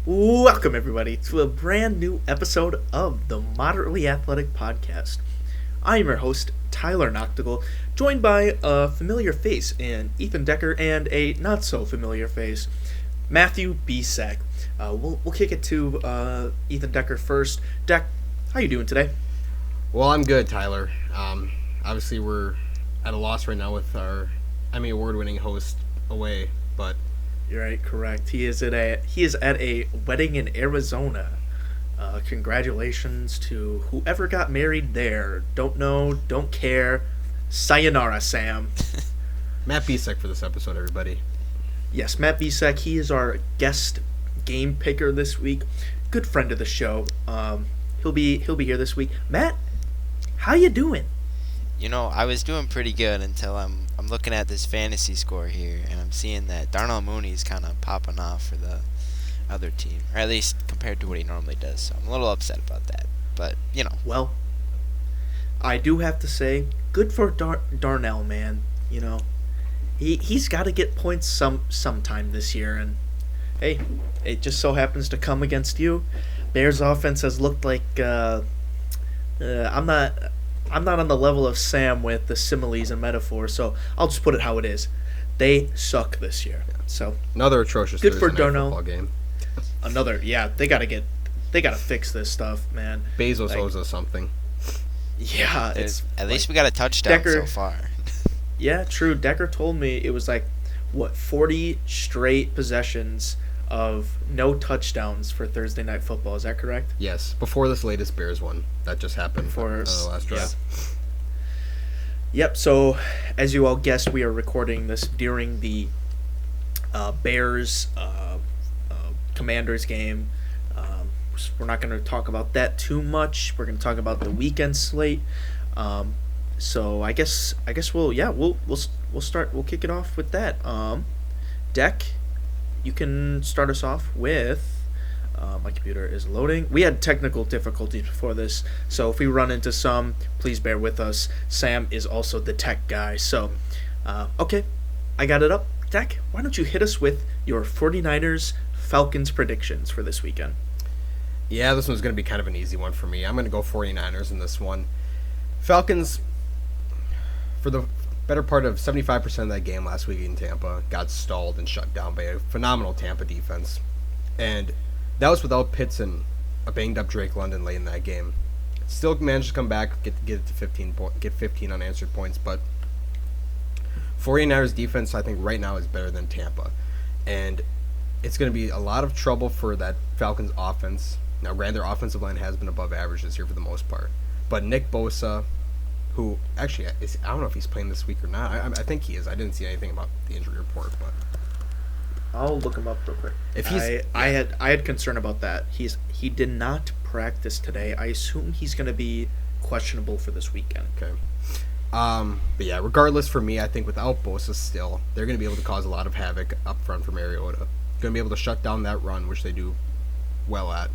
Welcome, everybody, to a brand new episode of the Moderately Athletic Podcast. I am your host, Tyler Noctigal, joined by a familiar face in Ethan Decker and a not-so-familiar face, Matthew Bisak. We'll kick it to Ethan Decker first. Deck, how you doing today? Well, I'm good, Tyler. Obviously, we're at a loss right now with our Emmy Award-winning host away, but... You're right, correct. He is at a wedding in Arizona. Congratulations to whoever got married there. Don't know, don't care. Sayonara, Sam. Matt Bisak for this episode, everybody. Yes, Matt Bisak. He is our guest game picker this week. Good friend of the show. He'll be here this week. Matt, how you doing? You know, I was doing pretty good until I'm looking at this fantasy score here, and I'm seeing that Darnell Mooney's kind of popping off for the other team, or at least compared to what he normally does. So I'm a little upset about that, but you know. Well, I do have to say, good for Darnell, man. You know, he's got to get points sometime this year, and hey, it just so happens to come against you. Bears offense has looked like I'm not on the level of Sam with the similes and metaphors, so I'll just put it how it is. They suck this year. So another atrocious good for Thursday night Darnell. football game. They gotta fix this stuff, man. Bezos owes us something. Yeah, at least we got a touchdown so far. Yeah, true. Decker told me it was 40 straight possessions of no touchdowns for Thursday Night Football. Is that correct? Yes, before this latest Bears one that just happened for the last drive. Yep. So, as you all guessed, we are recording this during the Bears Commanders game. We're not going to talk about that too much. We're going to talk about the weekend slate. So I guess we'll start. We'll kick it off with that. Deck, you can start us off with. My computer is loading. We had technical difficulties before this, so if we run into some, please bear with us. Sam is also the tech guy. So, okay, I got it up. Deck, why don't you hit us with your 49ers Falcons predictions for this weekend? Yeah, this one's going to be kind of an easy one for me. I'm going to go 49ers in this one. Falcons, for the better part of 75% of that game last week in Tampa, got stalled and shut down by a phenomenal Tampa defense. And that was without Pitts and a banged-up Drake London late in that game. Still managed to come back, get it to 15 unanswered points, but 49ers defense, I think, right now is better than Tampa. And it's going to be a lot of trouble for that Falcons offense. Now, granted, their offensive line has been above average this year for the most part. But Nick Bosa, who actually, I don't know if he's playing this week or not. I think he is. I didn't see anything about the injury report, but I'll look him up real quick. If he's, I had concern about that. He did not practice today. I assume he's going to be questionable for this weekend. Okay. But yeah, regardless, for me, I think without Bosa still, they're going to be able to cause a lot of havoc up front for Mariota. Going to be able to shut down that run, which they do well at.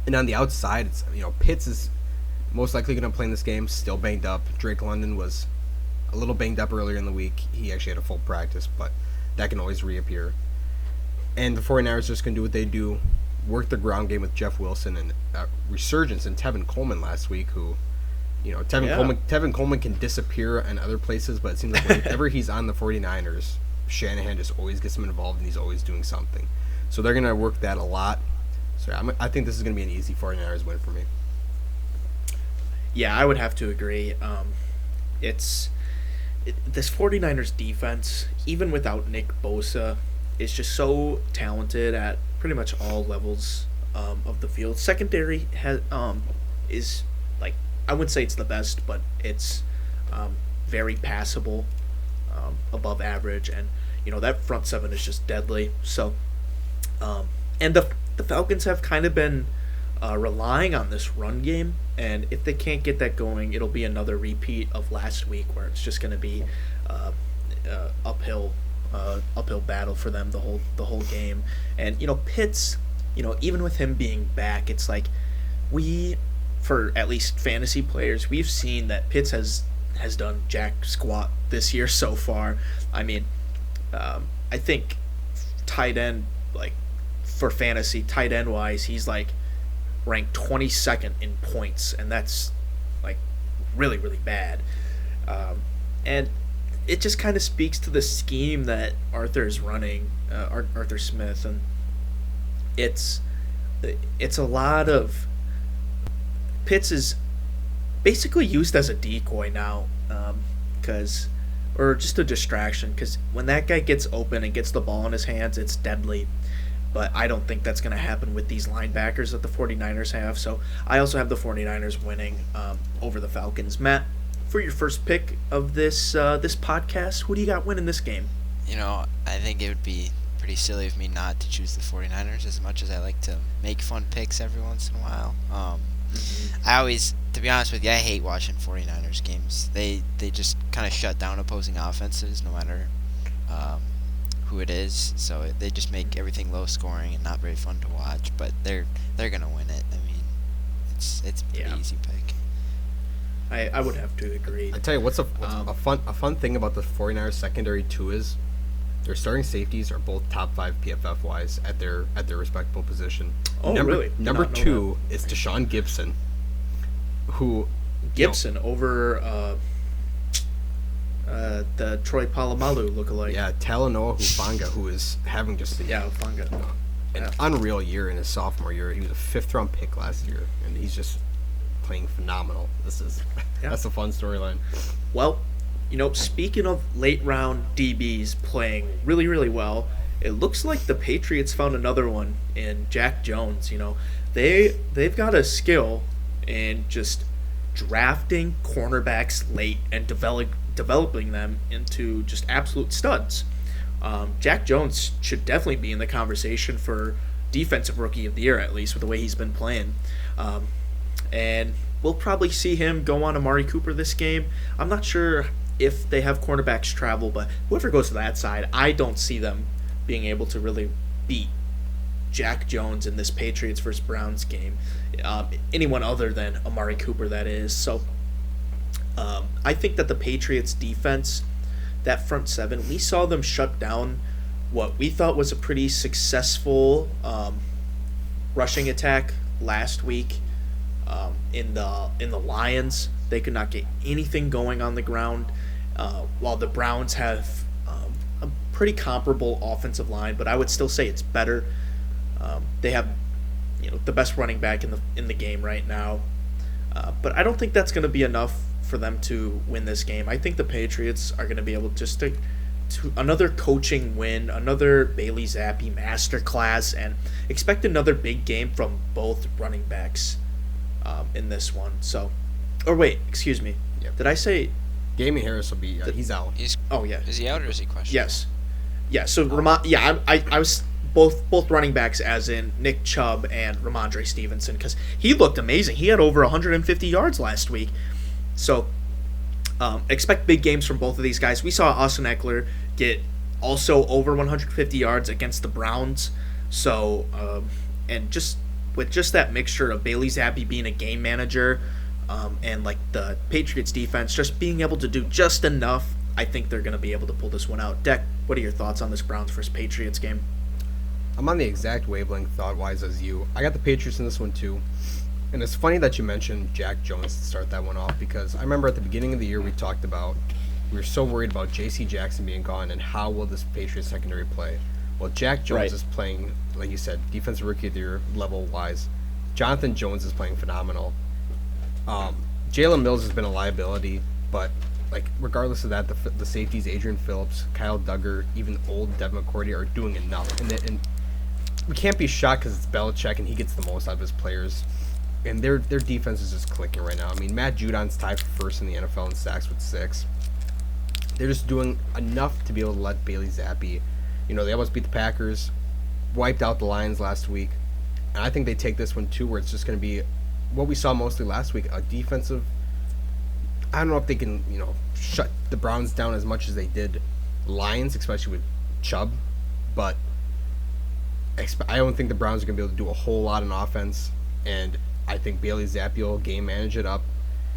And on the outside, it's Pitts is most likely going to play in this game, still banged up. Drake London was a little banged up earlier in the week. He actually had a full practice, but that can always reappear. And the 49ers are just going to do what they do, work the ground game with Jeff Wilson, and resurgence in Tevin Coleman last week, who, Tevin Coleman can disappear in other places, but it seems like whenever he's on the 49ers, Shanahan just always gets him involved, and he's always doing something. So they're going to work that a lot. So I think this is going to be an easy 49ers win for me. Yeah, I would have to agree. This 49ers defense, even without Nick Bosa, is just so talented at pretty much all levels of the field. Secondary is I wouldn't say it's the best, but it's very passable, above average, and that front seven is just deadly. So, and the Falcons have kind of been relying on this run game, and if they can't get that going, it'll be another repeat of last week where it's just going to be uphill battle for them the whole game. And Pitts, even with him being back, it's like for at least fantasy players, we've seen that Pitts has done jack squat this year so far. I mean, I think tight end for fantasy tight end wise, he's like ranked 22nd in points, and that's like really really bad. And it just kind of speaks to the scheme that Arthur is running, Arthur Smith, and it's a lot of Pitts is basically used as a decoy now, because or just a distraction, because when that guy gets open and gets the ball in his hands, it's deadly. But I don't think that's going to happen with these linebackers that the 49ers have. So I also have the 49ers winning over the Falcons. Matt, for your first pick of this podcast, who do you got winning this game? I think it would be pretty silly of me not to choose the 49ers, as much as I like to make fun picks every once in a while. I always, to be honest with you, I hate watching 49ers games. They just kind of shut down opposing offenses no matter who it is. So they just make everything low scoring and not very fun to watch. But they're gonna win it. I mean, it's a pretty easy pick. I would have to agree. I tell you what's a fun thing about the 49ers secondary too is their starting safeties are both top 5 PFF wise at their respectable position. Oh, really? Number 2 is Deshaun Gibson, who over the Troy Polamalu lookalike. Yeah, Talanoa Hufanga, who is having just Hufanga. An unreal year in his sophomore year. He was a 5th-round pick last year, and he's just playing phenomenal. That's a fun storyline. Well, speaking of late round DBs playing really, really well, it looks like the Patriots found another one in Jack Jones. They've got a skill in just drafting cornerbacks late and developing them into just absolute studs. Jack Jones should definitely be in the conversation for Defensive Rookie of the Year, at least with the way he's been playing. And we'll probably see him go on Amari Cooper this game. I'm not sure if they have cornerbacks travel, but whoever goes to that side, I don't see them being able to really beat Jack Jones in this Patriots versus Browns game. Anyone other than Amari Cooper, that is. So I think that the Patriots defense, that front seven, we saw them shut down what we thought was a pretty successful rushing attack last week. In the Lions, they could not get anything going on the ground, while the Browns have a pretty comparable offensive line, but I would still say it's better. They have the best running back in the game right now, but I don't think that's going to be enough for them to win this game. I think the Patriots are going to be able just to another coaching win, another Bailey Zappi masterclass, and expect another big game from both running backs in this one. So, or wait, excuse me. Yep. Did I say Damian Harris will be? He's out. Oh yeah. Is he out or is he questionable? Yes. Yeah. So I was both running backs, as in Nick Chubb and Ramondre Stevenson, because he looked amazing. He had over 150 yards last week. So expect big games from both of these guys. We saw Austin Eckler get also over 150 yards against the Browns. So and just with just that mixture of Bailey Zappi being a game manager and like the Patriots defense just being able to do just enough, I think they're going to be able to pull this one out. Deck, what are your thoughts on this Browns versus Patriots game? I'm on the exact wavelength thought-wise as you. I got the Patriots in this one too. And it's funny that you mentioned Jack Jones to start that one off, because I remember at the beginning of the year we talked about, we were so worried about J.C. Jackson being gone and how will this Patriots secondary play. Well, Jack Jones is playing, like you said, defensive rookie of the year level-wise. Jonathan Jones is playing phenomenal. Jalen Mills has been a liability, but like regardless of that, the safeties, Adrian Phillips, Kyle Duggar, even old Devin McCourty are doing enough. And we can't be shocked because it's Belichick and he gets the most out of his players. And their defense is just clicking right now. I mean, Matt Judon's tied for first in the NFL in sacks with 6. They're just doing enough to be able to let Bailey Zappi. They almost beat the Packers, wiped out the Lions last week. And I think they take this one too, where it's just going to be what we saw mostly last week, a defensive. I don't know if they can, shut the Browns down as much as they did Lions, especially with Chubb. But I don't think the Browns are going to be able to do a whole lot on offense. And I think Bailey Zappi will game manage it up.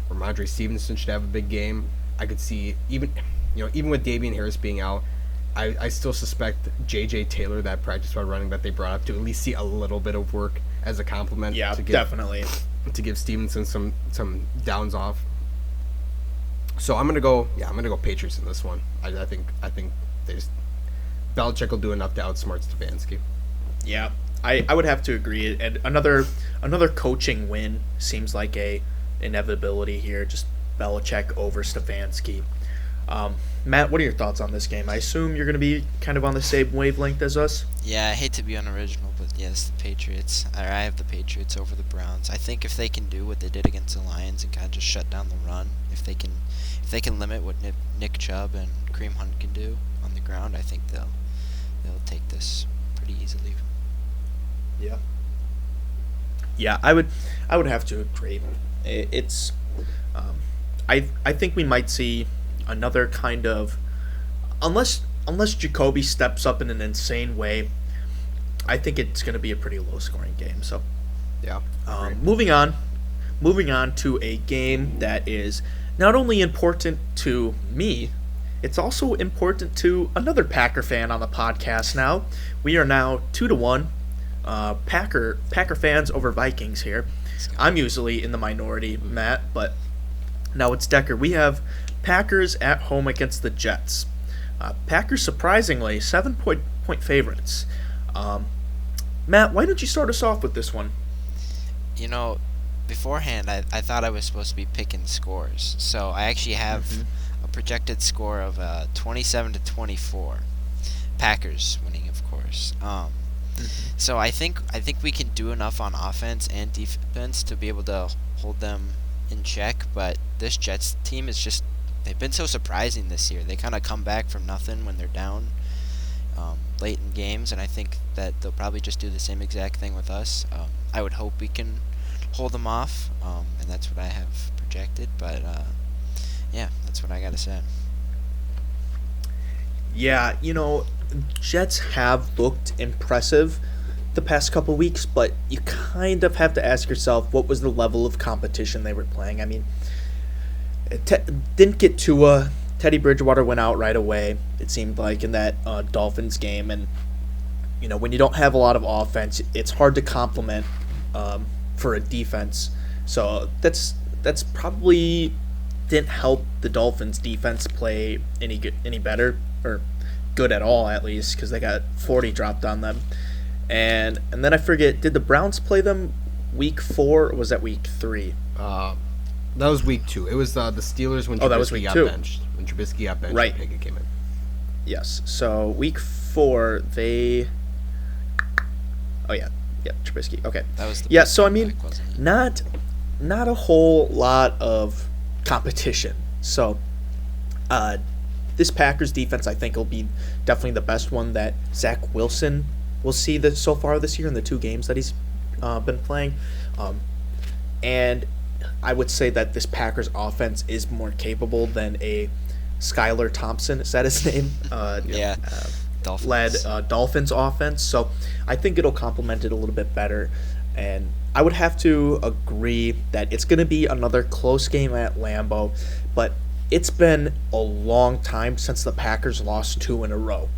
Ramondre Stevenson should have a big game. I could see even with Damian Harris being out, I still suspect J.J. Taylor, that practice squad running that they brought up, to at least see a little bit of work as a compliment. Yeah, to definitely. To give Stevenson some downs off. So I'm gonna go Patriots in this one. I think they just Belichick will do enough to outsmart Stefanski. Yeah, I would have to agree. And another coaching win seems like a inevitability here. Just Belichick over Stefanski. Matt, what are your thoughts on this game? I assume you're going to be kind of on the same wavelength as us. Yeah, I hate to be unoriginal, but yes, the Patriots. I have the Patriots over the Browns. I think if they can do what they did against the Lions and kind of just shut down the run, if they can limit what Nick Chubb and Kareem Hunt can do on the ground, I think they'll take this pretty easily. Yeah. Yeah, I would have to agree. It's I think we might see another kind of, unless Jacoby steps up in an insane way, I think it's going to be a pretty low scoring game. So yeah. Moving on to a game that is not only important to me, it's also important to another Packer fan on the podcast now. We are now 2-1. Packer fans over Vikings here. I'm usually in the minority, Matt, but now it's Decker. We have Packers at home against the Jets. Packers surprisingly 7-point favorites. Matt, why don't you start us off with this one? You know, beforehand I thought I was supposed to be picking scores, so I actually have a projected score of 27-24. Packers winning, of course. So I think we can do enough on offense and defense to be able to hold them in check, but this Jets team is just, they've been so surprising this year. They kind of come back from nothing when they're down late in games, and I think that they'll probably just do the same exact thing with us. I would hope we can hold them off, and that's what I have projected, but yeah, that's what I got to say. Yeah, Jets have looked impressive the past couple weeks, but you kind of have to ask yourself, what was the level of competition they were playing? I mean, didn't get Tua. Teddy Bridgewater went out right away, it seemed like, in that Dolphins game. And, when you don't have a lot of offense, it's hard to complement for a defense. So that's probably didn't help the Dolphins' defense play any better, or good at all, at least, because they got 40 dropped on them. And then I forget, did the Browns play them week 4, or was that week 3? That was week 2. It was the Steelers when Trubisky got benched. When Trubisky got benched, right. Pickett came in. Yes. So week 4, they. Oh yeah, Trubisky. Okay. That was the so I mean, not a whole lot of competition. So, this Packers defense, I think, will be definitely the best one that Zach Wilson will see so far this year in the 2 games that he's been playing. And I would say that this Packers offense is more capable than a Skylar Thompson, is that his name? Dolphins. Led Dolphins offense. So I think it'll complement it a little bit better. And I would have to agree that it's going to be another close game at Lambeau, but it's been a long time since the Packers lost 2 in a row.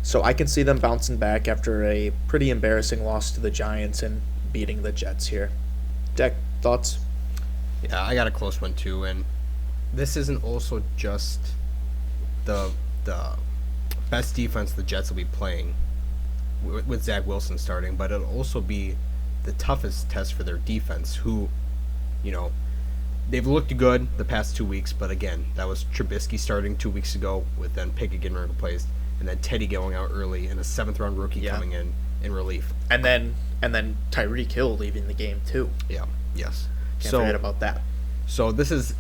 So I can see them bouncing back after a pretty embarrassing loss to the Giants and beating the Jets here. Deck, thoughts? Yeah, I got a close one too, and this isn't also just the best defense the Jets will be playing with Zach Wilson starting, but it'll also be the toughest test for their defense, who, they've looked good the past 2 weeks, but again, that was Trubisky starting 2 weeks ago with then Pickett getting replaced, and then Teddy going out early and a 7th-round rookie coming in relief. And then Tyreek Hill leaving the game too. Yeah, yes. Can't forget about that. So this is,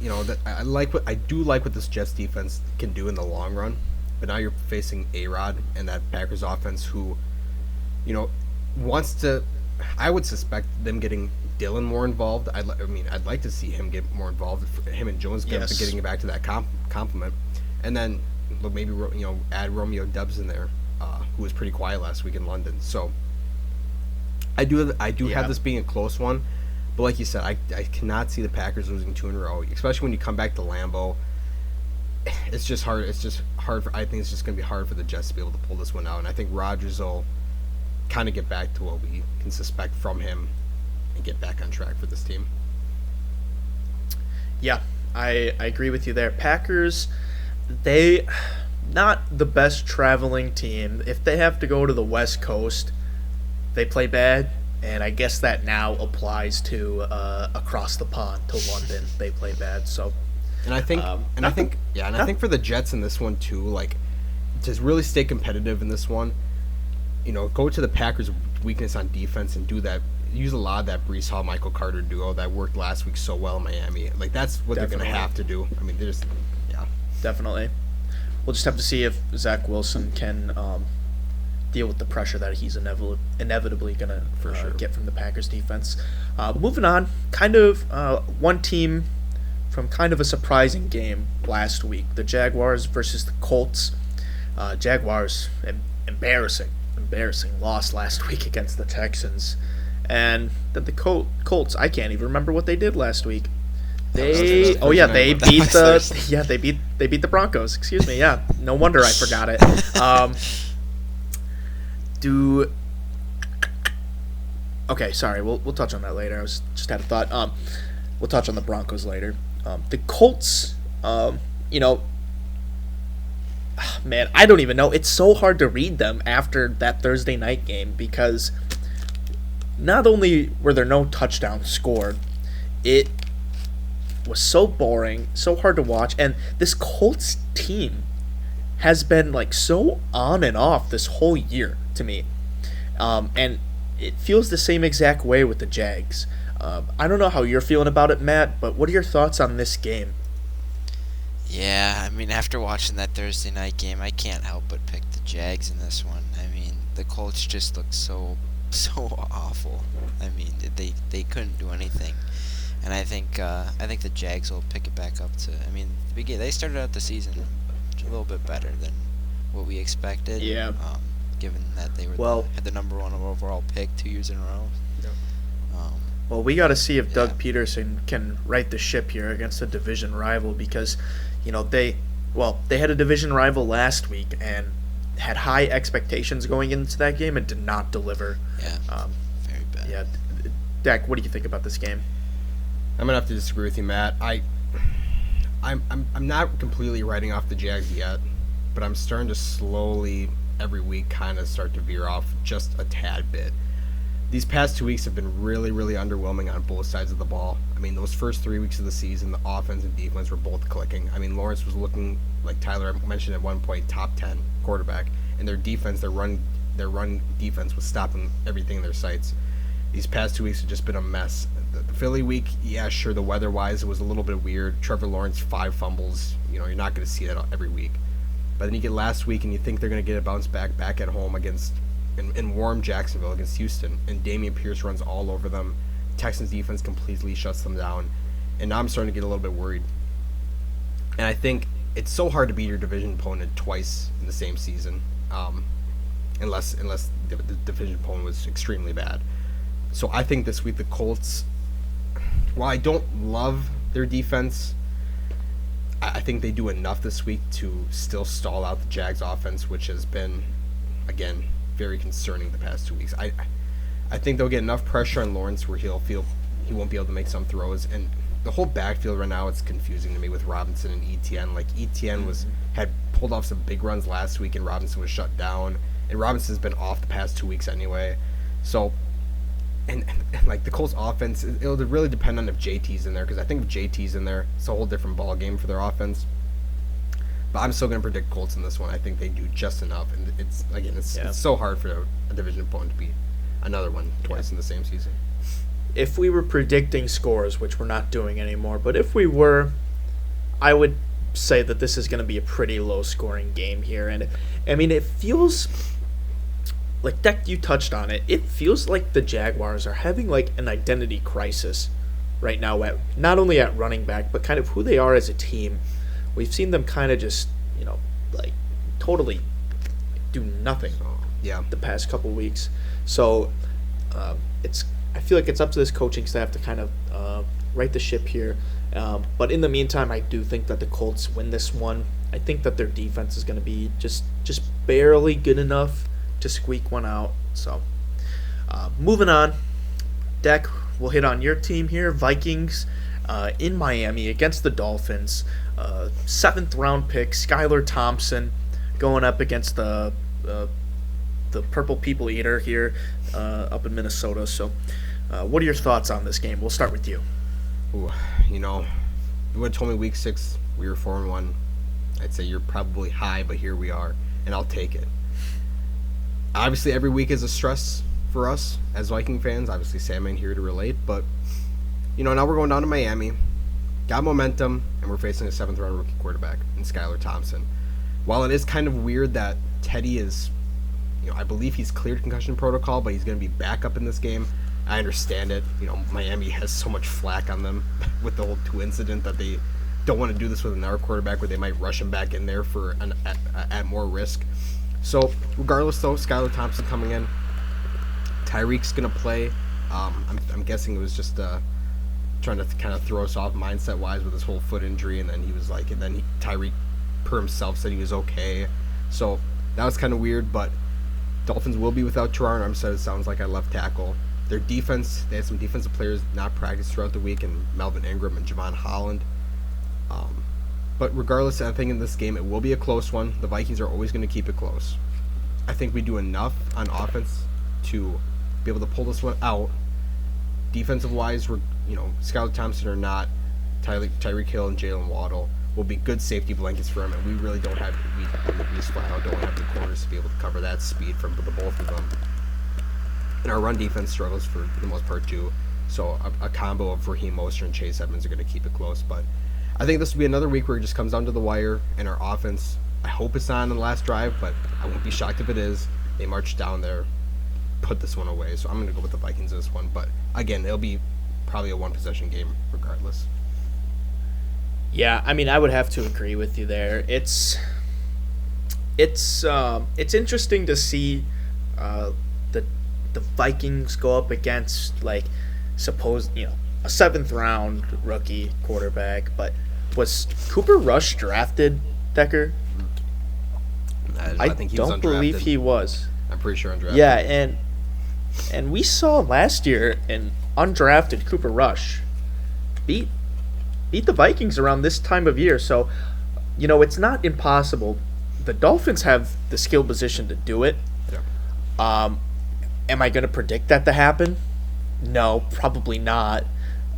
I do like what this Jets defense can do in the long run, but now you're facing A-Rod and that Packers offense who, wants to. I would suspect them getting Dylan more involved. I'd like to see him get more involved. Him and Jones getting back to that compliment, and then maybe add Romeo Dubs in there, who was pretty quiet last week in London. So I do have this being a close one, but like you said, I cannot see the Packers losing 2 in a row, especially when you come back to Lambeau. It's just hard. It's just I think it's just going to be hard for the Jets to be able to pull this one out, and I think Rodgers will kind of get back to what we can suspect from him and get back on track for this team. Yeah, I agree with you there. Packers, they not the best traveling team. If they have to go to the West Coast, they play bad, and I guess that now applies to across the pond to London. They play bad. So, and I think, I think for the Jets in this one too, like to really stay competitive in this one, go to the Packers' weakness on defense and do that. Use a lot of that Breece Hall, Michael Carter duo that worked last week so well in Miami. Like that's what they're going to have to do. I mean, definitely. We'll just have to see if Zach Wilson can deal with the pressure that he's inevitably going to get from the Packers defense. Moving on, kind of one team from kind of a surprising game last week, the Jaguars versus the Colts. Jaguars, embarrassing loss last week against the Texans. And then the Colts, I can't even remember what they did last week. They beat the Broncos. Excuse me. Yeah, no wonder I forgot it. Okay, sorry. We'll touch on that later. I was just had a thought. We'll touch on the Broncos later. The Colts, man, I don't even know. It's so hard to read them after that Thursday night game because not only were there no touchdowns scored, it was so boring, so hard to watch, and this Colts team has been like so on and off this whole year to me, and it feels the same exact way with the Jags. I don't know how you're feeling about it, Matt, but what are your thoughts on this game? Yeah, I mean, after watching that Thursday night game, I can't help but pick the Jags in this one. I mean, the Colts just look so awful. I mean, they couldn't do anything. And I think the Jags will pick it back up to. I mean, they started out the season a little bit better than what we expected. Yeah. Given that they had the number 1 overall pick 2 years in a row. Yeah. Well, we got to see if Doug Peterson can right the ship here against a division rival because, they had a division rival last week and had high expectations going into that game and did not deliver. Yeah. Very bad. Yeah. Dak, what do you think about this game? I'm gonna have to disagree with you, Matt. I'm not completely writing off the Jags yet, but I'm starting to slowly every week kind of start to veer off just a tad bit. These past 2 weeks have been really, really underwhelming on both sides of the ball. I mean, those first 3 weeks of the season, the offense and defense were both clicking. I mean, Lawrence was looking like Tyler mentioned at one point, top 10 quarterback, and their defense, their run defense was stopping everything in their sights. These past 2 weeks have just been a mess. The Philly week, yeah, sure, the weather-wise, it was a little bit weird. Trevor Lawrence, 5 fumbles. You're not going to see that every week. But then you get last week, and you think they're going to get a bounce back at home against in warm Jacksonville against Houston, and Dameon Pierce runs all over them. Texans defense completely shuts them down, and now I'm starting to get a little bit worried. And I think it's so hard to beat your division opponent twice in the same season, unless the division opponent was extremely bad. So I think this week the Colts, while I don't love their defense, I think they do enough this week to still stall out the Jags offense, which has been, again, very concerning the past 2 weeks. I think they'll get enough pressure on Lawrence where he'll feel he won't be able to make some throws. And the whole backfield right now, it's confusing to me with Robinson and ETN. Like, ETN had pulled off some big runs last week, and Robinson was shut down. And Robinson's been off the past 2 weeks anyway. So, and like the Colts offense, it'll really depend on if JT's in there, because I think if JT's in there, it's a whole different ball game for their offense. But I'm still going to predict Colts in this one. I think they do just enough, and it's so hard for a division opponent to beat another one twice in the same season. If we were predicting scores, which we're not doing anymore, but if we were, I would say that this is going to be a pretty low-scoring game here. And, I mean, it feels like, Deck, you touched on it. It feels like the Jaguars are having, like, an identity crisis right now, not only at running back, but kind of who they are as a team. We've seen them kind of just, like, totally do nothing the past couple weeks. So I feel like it's up to this coaching staff to kind of right the ship here But in the meantime, I do think that the Colts win this one. I think that their defense is going to be just barely good enough to squeak one out. So, moving on. Deck, we'll hit on your team here. Vikings in Miami against the Dolphins. 7th round pick, Skylar Thompson, going up against the Purple People Eater here up in Minnesota. So, what are your thoughts on this game? We'll start with you. Ooh, you would have told me week 6 we were 4-1. I'd say you're probably high, but here we are, and I'll take it. Obviously, every week is a stress for us as Viking fans. Obviously, Sam ain't here to relate, but now we're going down to Miami, got momentum, and we're facing a 7th round rookie quarterback in Skylar Thompson. While it is kind of weird that Teddy is, I believe he's cleared concussion protocol, but he's going to be back up in this game. I understand it. Miami has so much flack on them with the whole 2 incident that they don't want to do this with another quarterback where they might rush him back in there for at more risk. So regardless, though, Skylar Thompson coming in, Tyreek's gonna play. I'm guessing it was just trying to kind of throw us off mindset wise with his whole foot injury, and then Tyreek per himself said he was okay. So that was kind of weird, but Dolphins will be without Terrar Armstead. It sounds like, at left tackle. Their defense, they had some defensive players not practice throughout the week, and Melvin Ingram and Javon Holland. But regardless, I think in this game it will be a close one. The Vikings are always going to keep it close. I think we do enough on offense to be able to pull this one out. Defensive-wise, Skylar Thompson or not, Tyreek Hill and Jalen Waddle will be good safety blankets for him, and we really don't have the corners to be able to cover that speed from the both of them. And our run defense struggles for the most part too. So a combo of Raheem Mostert and Chase Edmonds are going to keep it close. But I think this will be another week where it just comes down to the wire, and our offense, I hope it's on in the last drive, but I won't be shocked if it is. They march down there, put this one away. So I'm going to go with the Vikings in this one. But again, it'll be probably a 1-possession game regardless. Yeah, I mean, I would have to agree with you there. It's interesting to see the Vikings go up against, a 7th round rookie quarterback. But was Cooper Rush drafted, Decker? I think he was don't undrafted. Believe he was. I'm pretty sure undrafted. Yeah, and we saw last year an undrafted Cooper Rush beat the Vikings around this time of year. So, it's not impossible. The Dolphins have the skill position to do it. Yeah. Am I going to predict that to happen? No, probably not.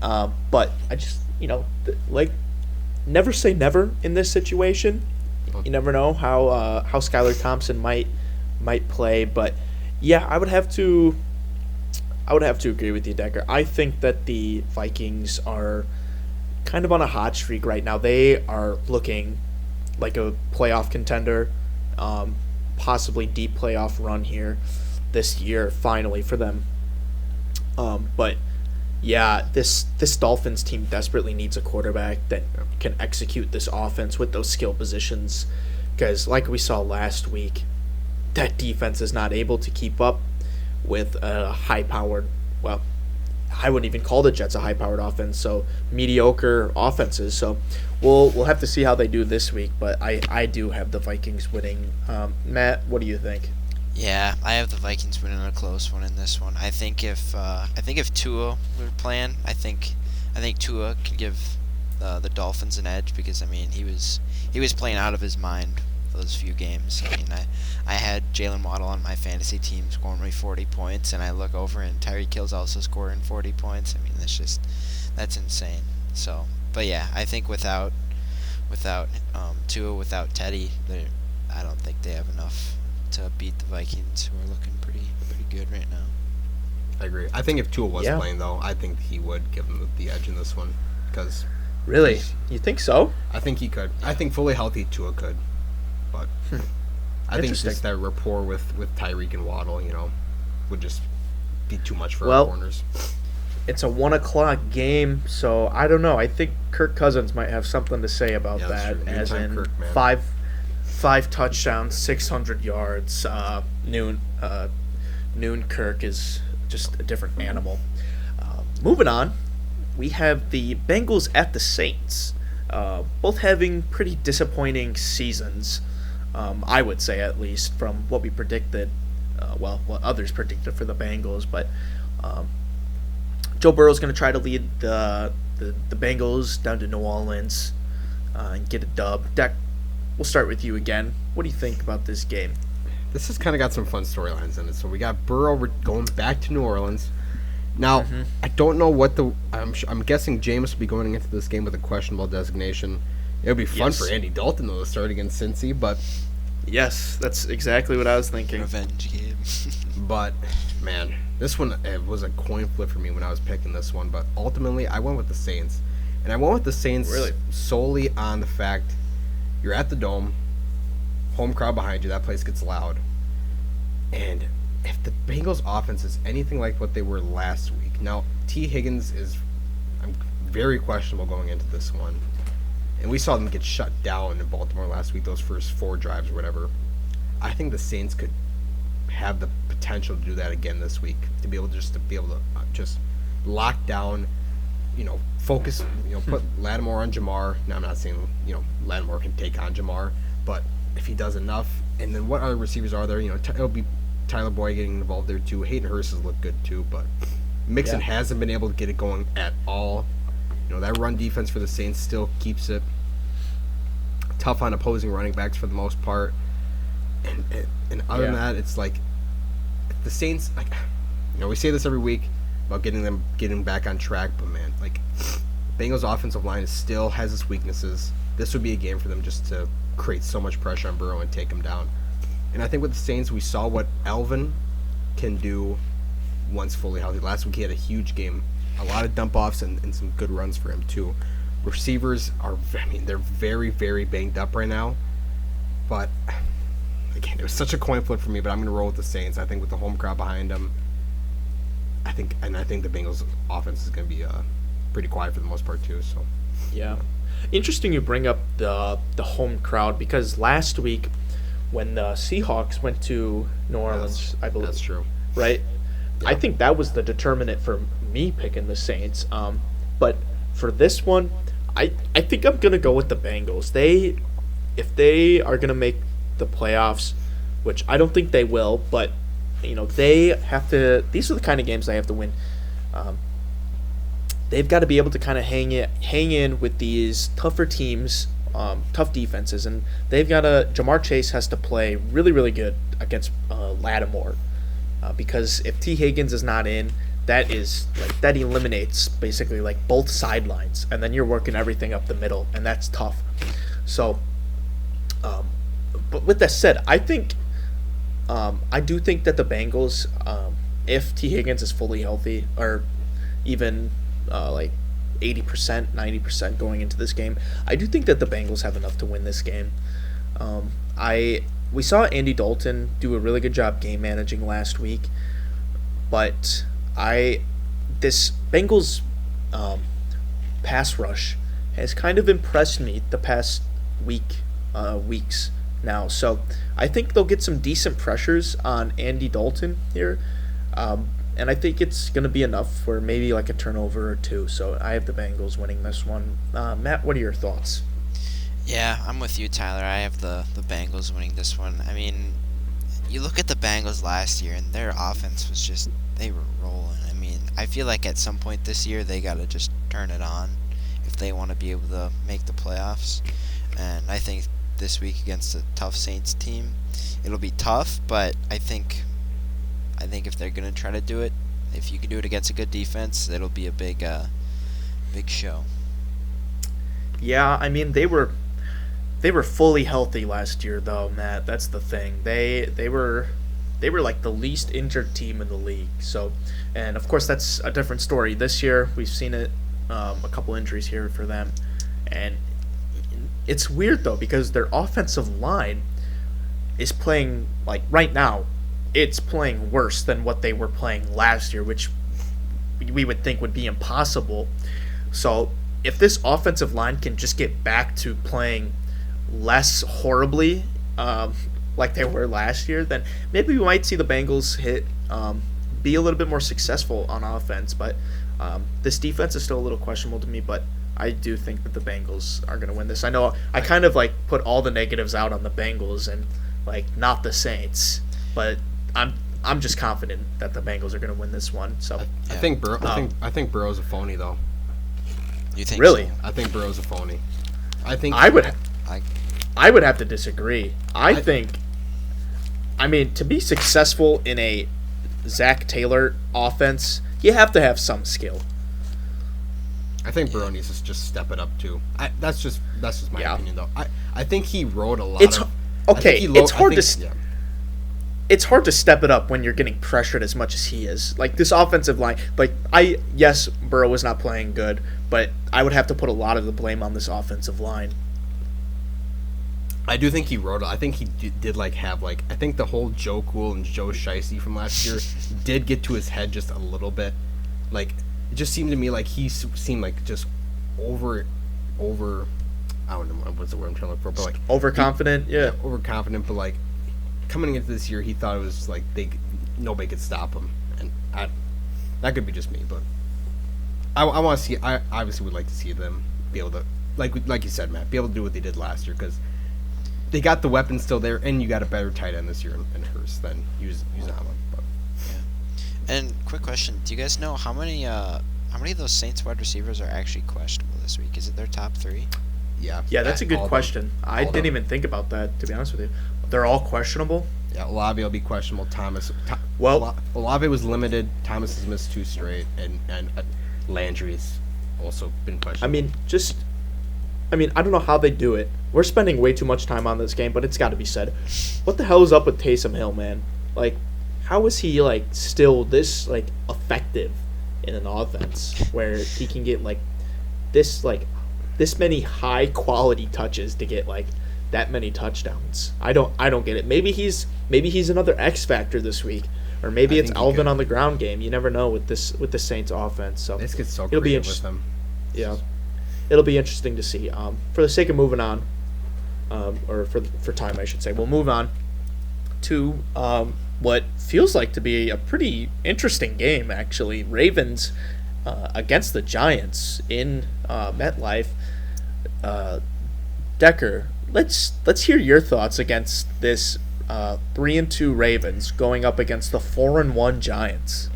But I just, never say never in this situation. You never know how Skylar Thompson might play. But yeah, I would have to agree with you, Decker. I think that the Vikings are kind of on a hot streak right now. They are looking like a playoff contender, possibly deep playoff run here this year, finally, for them. But yeah, this Dolphins team desperately needs a quarterback that can execute this offense with those skill positions, because like we saw last week, that defense is not able to keep up with a high-powered, well, I wouldn't even call the Jets a high-powered offense, so mediocre offenses. So we'll have to see how they do this week, but I do have the Vikings winning. Matt, what do you think? Yeah, I have the Vikings winning a close one in this one. I think if Tua were playing, I think Tua can give the Dolphins an edge, because he was playing out of his mind those few games. I had Jalen Waddle on my fantasy team scoring me 40 points, and I look over and Tyreek Hill's also scoring 40 points. That's insane. So, but yeah, I think without Tua, without Teddy, I don't think they have enough to beat the Vikings, who are looking pretty good right now. I agree. I think if Tua was playing, though, I think he would give him the edge in this one. Because really, you think so? I think he could. I think fully healthy Tua could, but I think just that rapport with Tyreek and Waddle, would just be too much for our corners. It's a 1:00 game, so I don't know. I think Kirk Cousins might have something to say about that. As in Kirk, five touchdowns, 600 yards. Noon Kirk is just a different animal. Moving on, we have the Bengals at the Saints, both having pretty disappointing seasons. I would say, at least from what we predicted, what others predicted for the Bengals. But Joe Burrow's going to try to lead the Bengals down to New Orleans and get a dub. Dak, we'll start with you again. What do you think about this game? This has kind of got some fun storylines in it. So we got Burrow going back to New Orleans. Now, I don't know what I'm guessing Jameis will be going into this game with a questionable designation. It would be fun for Andy Dalton, though, to start against Cincy, but... Yes, that's exactly what I was thinking. Revenge game. But, man, this one was a coin flip for me when I was picking this one, but ultimately I went with the Saints. And I went with the Saints solely on the fact you're at the Dome, home crowd behind you, that place gets loud. And if the Bengals offense is anything like what they were last week, now T. Higgins is very questionable going into this one. And we saw them get shut down in Baltimore last week, those first 4 drives or whatever. I think the Saints could have the potential to do that again this week, to be able to just lock down, focus, put Lattimore on Jamar. Now I'm not saying, Lattimore can take on Jamar, but if he does enough, and then what other receivers are there? It'll be Tyler Boyd getting involved there too. Hayden Hurst has looked good too, but Mixon hasn't been able to get it going at all. That run defense for the Saints still keeps it tough on opposing running backs for the most part. And other than that, it's like the Saints, we say this every week about getting back on track, but man, Bengals offensive line still has its weaknesses. This would be a game for them just to create so much pressure on Burrow and take him down. And I think with the Saints, we saw what Alvin can do once fully healthy. Last week he had a huge game. A lot of dump-offs and some good runs for him, too. Receivers they're very, very banged up right now. But, again, it was such a coin flip for me, but I'm going to roll with the Saints. I think with the home crowd behind them, I think the Bengals' offense is going to be pretty quiet for the most part, too. So yeah. Interesting you bring up the home crowd, because last week when the Seahawks went to New Orleans, I believe. That's true. Right? Yep. I think that was the determinant for me picking the Saints. But for this one, I think I'm going to go with the Bengals. If they are going to make the playoffs, which I don't think they will, but they have to. These are the kind of games they have to win. They've got to be able to kind of hang in with these tougher teams, tough defenses, and they've got to. Jamar Chase has to play really, really good against Lattimore, because if T. Higgins is not in, that eliminates basically both sidelines, and then you're working everything up the middle, and that's tough. So, but with that said, I do think that the Bengals, if T. Higgins is fully healthy, or even 80%, 90% going into this game, I do think that the Bengals have enough to win this game. We saw Andy Dalton do a really good job game managing last week, but this Bengals pass rush has kind of impressed me the past weeks now. So I think they'll get some decent pressures on Andy Dalton here, and I think it's going to be enough for maybe a turnover or two. So I have the Bengals winning this one. Matt, what are your thoughts? Yeah, I'm with you, Tyler. I have the Bengals winning this one. I mean, you look at the Bengals last year, and their offense was just, they were rolling. I mean, I feel like at some point this year, they got to just turn it on if they want to be able to make the playoffs. And I think this week against a tough Saints team, it'll be tough, but I think if they're going to try to do it, if you can do it against a good defense, it'll be a big show. Yeah, I mean, they were fully healthy last year, though, Matt. That's the thing. They were the least injured team in the league. So, and of course that's a different story. This year we've seen it, a couple injuries here for them, and it's weird though because their offensive line is playing right now. It's playing worse than what they were playing last year, which we would think would be impossible. So if this offensive line can just get back to playing less horribly like they were last year, then maybe we might see the Bengals hit be a little bit more successful on offense. But this defense is still a little questionable to me. But I do think that the Bengals are going to win this. I know I kind of like put all the negatives out on the Bengals and like not the Saints, but I'm just confident that the Bengals are going to win this one. So I think Burrow's a phony though. You think really? so? I think Burrow's a phony. I think I would have to disagree. I think, I mean, to be successful in a Zach Taylor offense, you have to have some skill. I think Burrow needs to just step it up too. That's just my opinion though. I think he wrote a lot. It's hard to step it up when you're getting pressured as much as he is. Like this offensive line, yes, Burrow was not playing good, but I would have to put a lot of the blame on this offensive line. I do think he wrote it. I think he did have I think the whole Joe Cool and Joe Shiesty from last year did get to his head just a little bit. Like it just seemed to me like he seemed like just over. I don't know what's the word I'm trying to look for, but overconfident, overconfident. But coming into this year, he thought it was nobody could stop him, and that could be just me, but I want to see. I obviously would like to see them be able to, like you said, Matt, be able to do what they did last year because they got the weapons still there, and you got a better tight end this year in Hurst than use Allen. But And quick question: do you guys know how many of those Saints wide receivers are actually questionable this week? Is it their top 3? Yeah, that's a good question. I didn't even think about that, to be honest with you. They're all questionable. Yeah, Olave will be questionable. Olave was limited. Thomas has missed 2 straight, and Landry's also been questionable. I don't know how they do it. We're spending way too much time on this game, but it's got to be said. What the hell is up with Taysom Hill, man? How is he still this effective in an offense where he can get this many high quality touches to get that many touchdowns? I don't get it. Maybe he's another X factor this week, or maybe it's Alvin on the ground game. You never know with the Saints offense. So this gets so creative with them. Yeah, it'll be interesting to see. For the sake of moving on, or for time, I should say, we'll move on to what feels like to be a pretty interesting game, actually. Ravens against the Giants in MetLife. Decker, let's hear your thoughts against this 3-2 Ravens going up against the 4-1 Giants.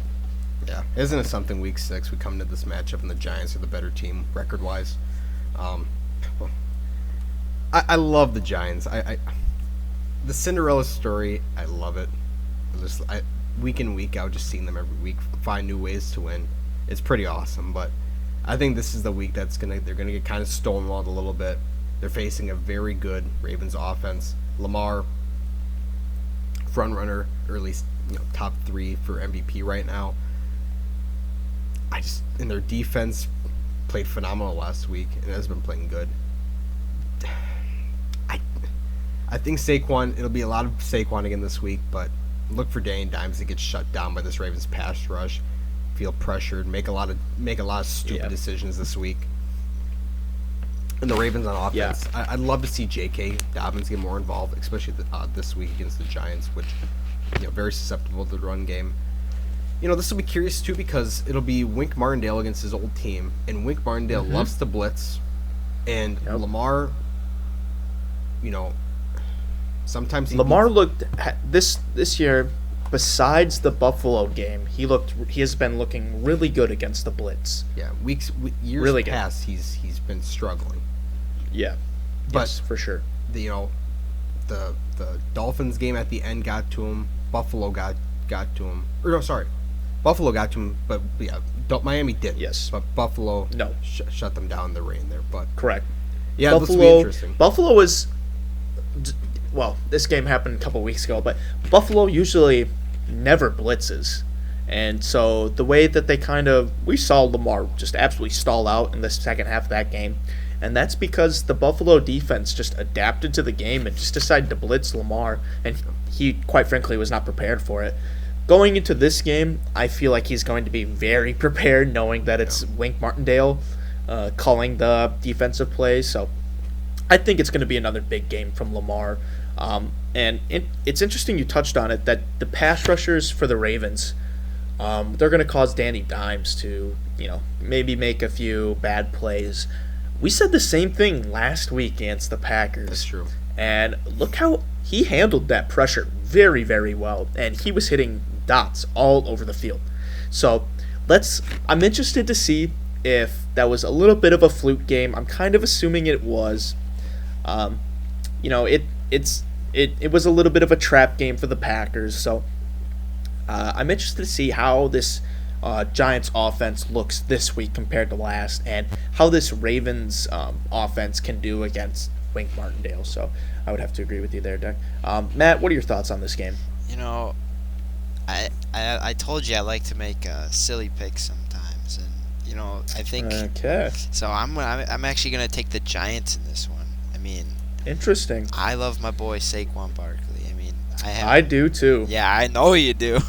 Yeah, isn't it something? Week 6, we come to this matchup, and the Giants are the better team record-wise. I love the Giants. The Cinderella story, I love it. Week in, week out, just seeing them every week find new ways to win. It's pretty awesome, but I think this is the week they're gonna get kind of stonewalled a little bit. They're facing a very good Ravens offense. Lamar, front runner, or at least top 3 for MVP right now. And their defense played phenomenal last week and has been playing good. I think Saquon, it'll be a lot of Saquon again this week, but look for Danny Dimes to get shut down by this Ravens pass rush. Feel pressured, make a lot of stupid decisions this week. And the Ravens on offense, I'd love to see J.K. Dobbins get more involved, especially this week against the Giants, which very susceptible to the run game. This will be curious too because it'll be Wink Martindale against his old team, and Wink Martindale loves to blitz, and Lamar, sometimes Lamar looked this year. Besides the Buffalo game, he has been looking really good against the blitz. Yeah, years really past, he's been struggling. Yeah, but yes, for sure. The Dolphins game at the end got to him. Buffalo got to him. Or no, sorry, Buffalo got to him, but Miami didn't. Yes, but Buffalo no shut them down in the rain there. But correct. Yeah, this will be interesting. Buffalo was. Well, this game happened a couple weeks ago, but Buffalo usually never blitzes. And so the way that we saw Lamar just absolutely stall out in the second half of that game. And that's because the Buffalo defense just adapted to the game and just decided to blitz Lamar. And he, quite frankly, was not prepared for it. Going into this game, I feel like he's going to be very prepared, knowing that it's Wink Martindale calling the defensive plays. So I think it's going to be another big game from Lamar. And it's interesting you touched on it, that the pass rushers for the Ravens They're going to cause Danny Dimes to, maybe make a few bad plays. We said the same thing last week against the Packers. That's true. And look how he handled that pressure very, very well. And he was hitting dots all over the field. So I'm interested to see if that was a little bit of a fluke game. I'm kind of assuming it was. It was a little bit of a trap game for the Packers. So I'm interested to see how this Giants offense looks this week compared to last, and how this Ravens offense can do against Wink Martindale. So I would have to agree with you there, Dick. Matt, what are your thoughts on this game? I told you I like to make silly picks sometimes, and I think okay. So I'm actually gonna take the Giants in this one. Interesting. I love my boy Saquon Barkley. I do too. Yeah, I know you do.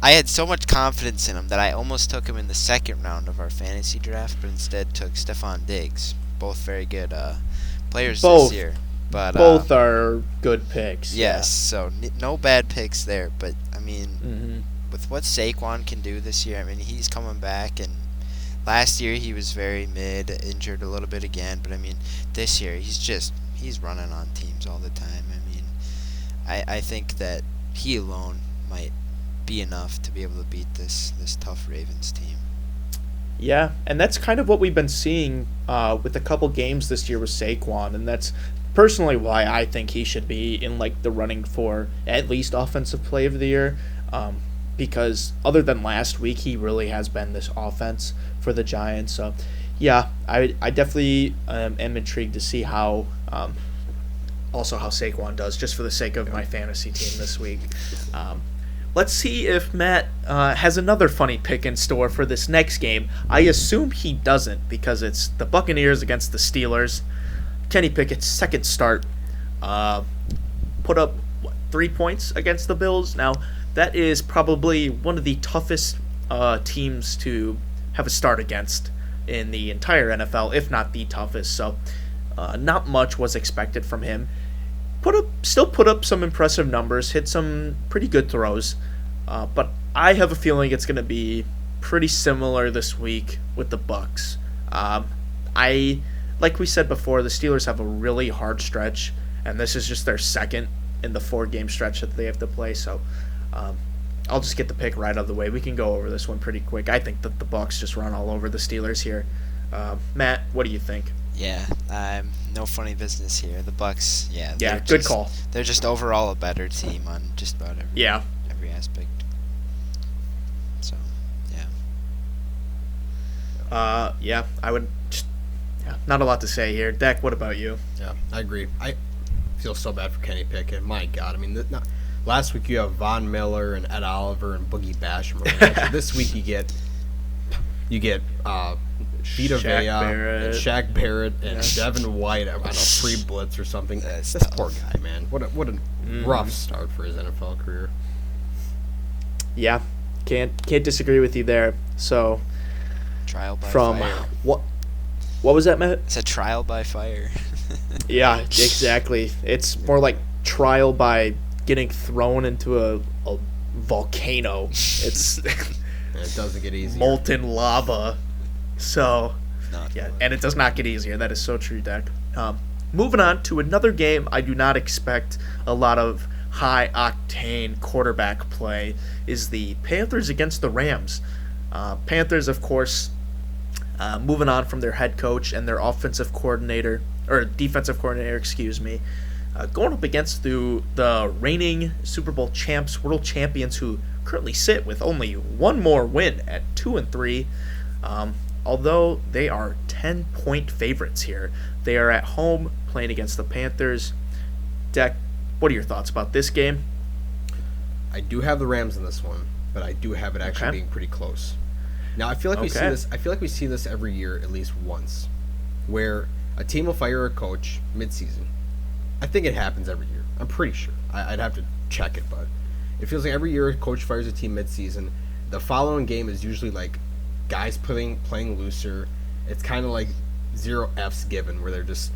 I had so much confidence in him that I almost took him in the second round of our fantasy draft, but instead took Stephon Diggs. Both very good players this year. But both are good picks. Yes, so no bad picks there. But mm-hmm. with what Saquon can do this year, he's coming back, and last year he was very mid, injured a little bit again. But this year he's running on teams all the time. I think that he alone might be enough to be able to beat this tough Ravens team. Yeah, and that's kind of what we've been seeing with a couple games this year with Saquon, and that's personally why I think he should be in the running for at least offensive play of the year, because other than last week, he really has been this offense for the Giants. So, yeah, I definitely am intrigued to see how Saquon does, just for the sake of my fantasy team this week. Let's see if Matt has another funny pick in store for this next game. I assume he doesn't, because it's the Buccaneers against the Steelers. Kenny Pickett's second start put up 3 points against the Bills. Now, that is probably one of the toughest teams to have a start against in the entire NFL, if not the toughest. So, not much was expected from him. Still put up some impressive numbers, hit some pretty good throws, but I have a feeling it's going to be pretty similar this week with the Bucs. Like we said before, the Steelers have a really hard stretch, and this is just their second in the 4-game stretch that they have to play. So I'll just get the pick right out of the way. We can go over this one pretty quick. I think that the Bucs just run all over the Steelers here. Matt, what do you think? Yeah, no funny business here. The Bucs, good call. They're just overall a better team on just about every aspect. So, yeah. I would. Not a lot to say here. Dak, what about you? Yeah, I agree. I feel so bad for Kenny Pickett. My God, last week you have Von Miller and Ed Oliver and Boogie Basham. This week you get Vita Vea and Shaq Barrett and Devin White on a free blitz or something. This poor guy, man. What a rough start for his NFL career. Yeah, can't disagree with you there. So, trial by fire. What was that, Matt? It's a trial by fire. Yeah, exactly. It's more like trial by getting thrown into a volcano. It's it doesn't get easier. Molten lava. So, yeah, and it does not get easier. That is so true, Dak. Moving on to another game, I do not expect a lot of high-octane quarterback play, is the Panthers against the Rams. Panthers, of course, moving on from their head coach and their defensive coordinator, going up against the reigning Super Bowl champs, world champions, who currently sit with only one more win at 2-3. Although they are 10-point favorites here. They are at home playing against the Panthers. Dak, what are your thoughts about this game? I do have the Rams in this one, but I do have it actually being pretty close. Now I feel like we see this. I feel like we see this every year at least once, where a team will fire a coach mid-season. I think it happens every year. I'm pretty sure. I'd have to check it, but it feels like every year a coach fires a team mid-season. The following game is usually like guys playing looser. It's kind of like 0 F's given, where they're just,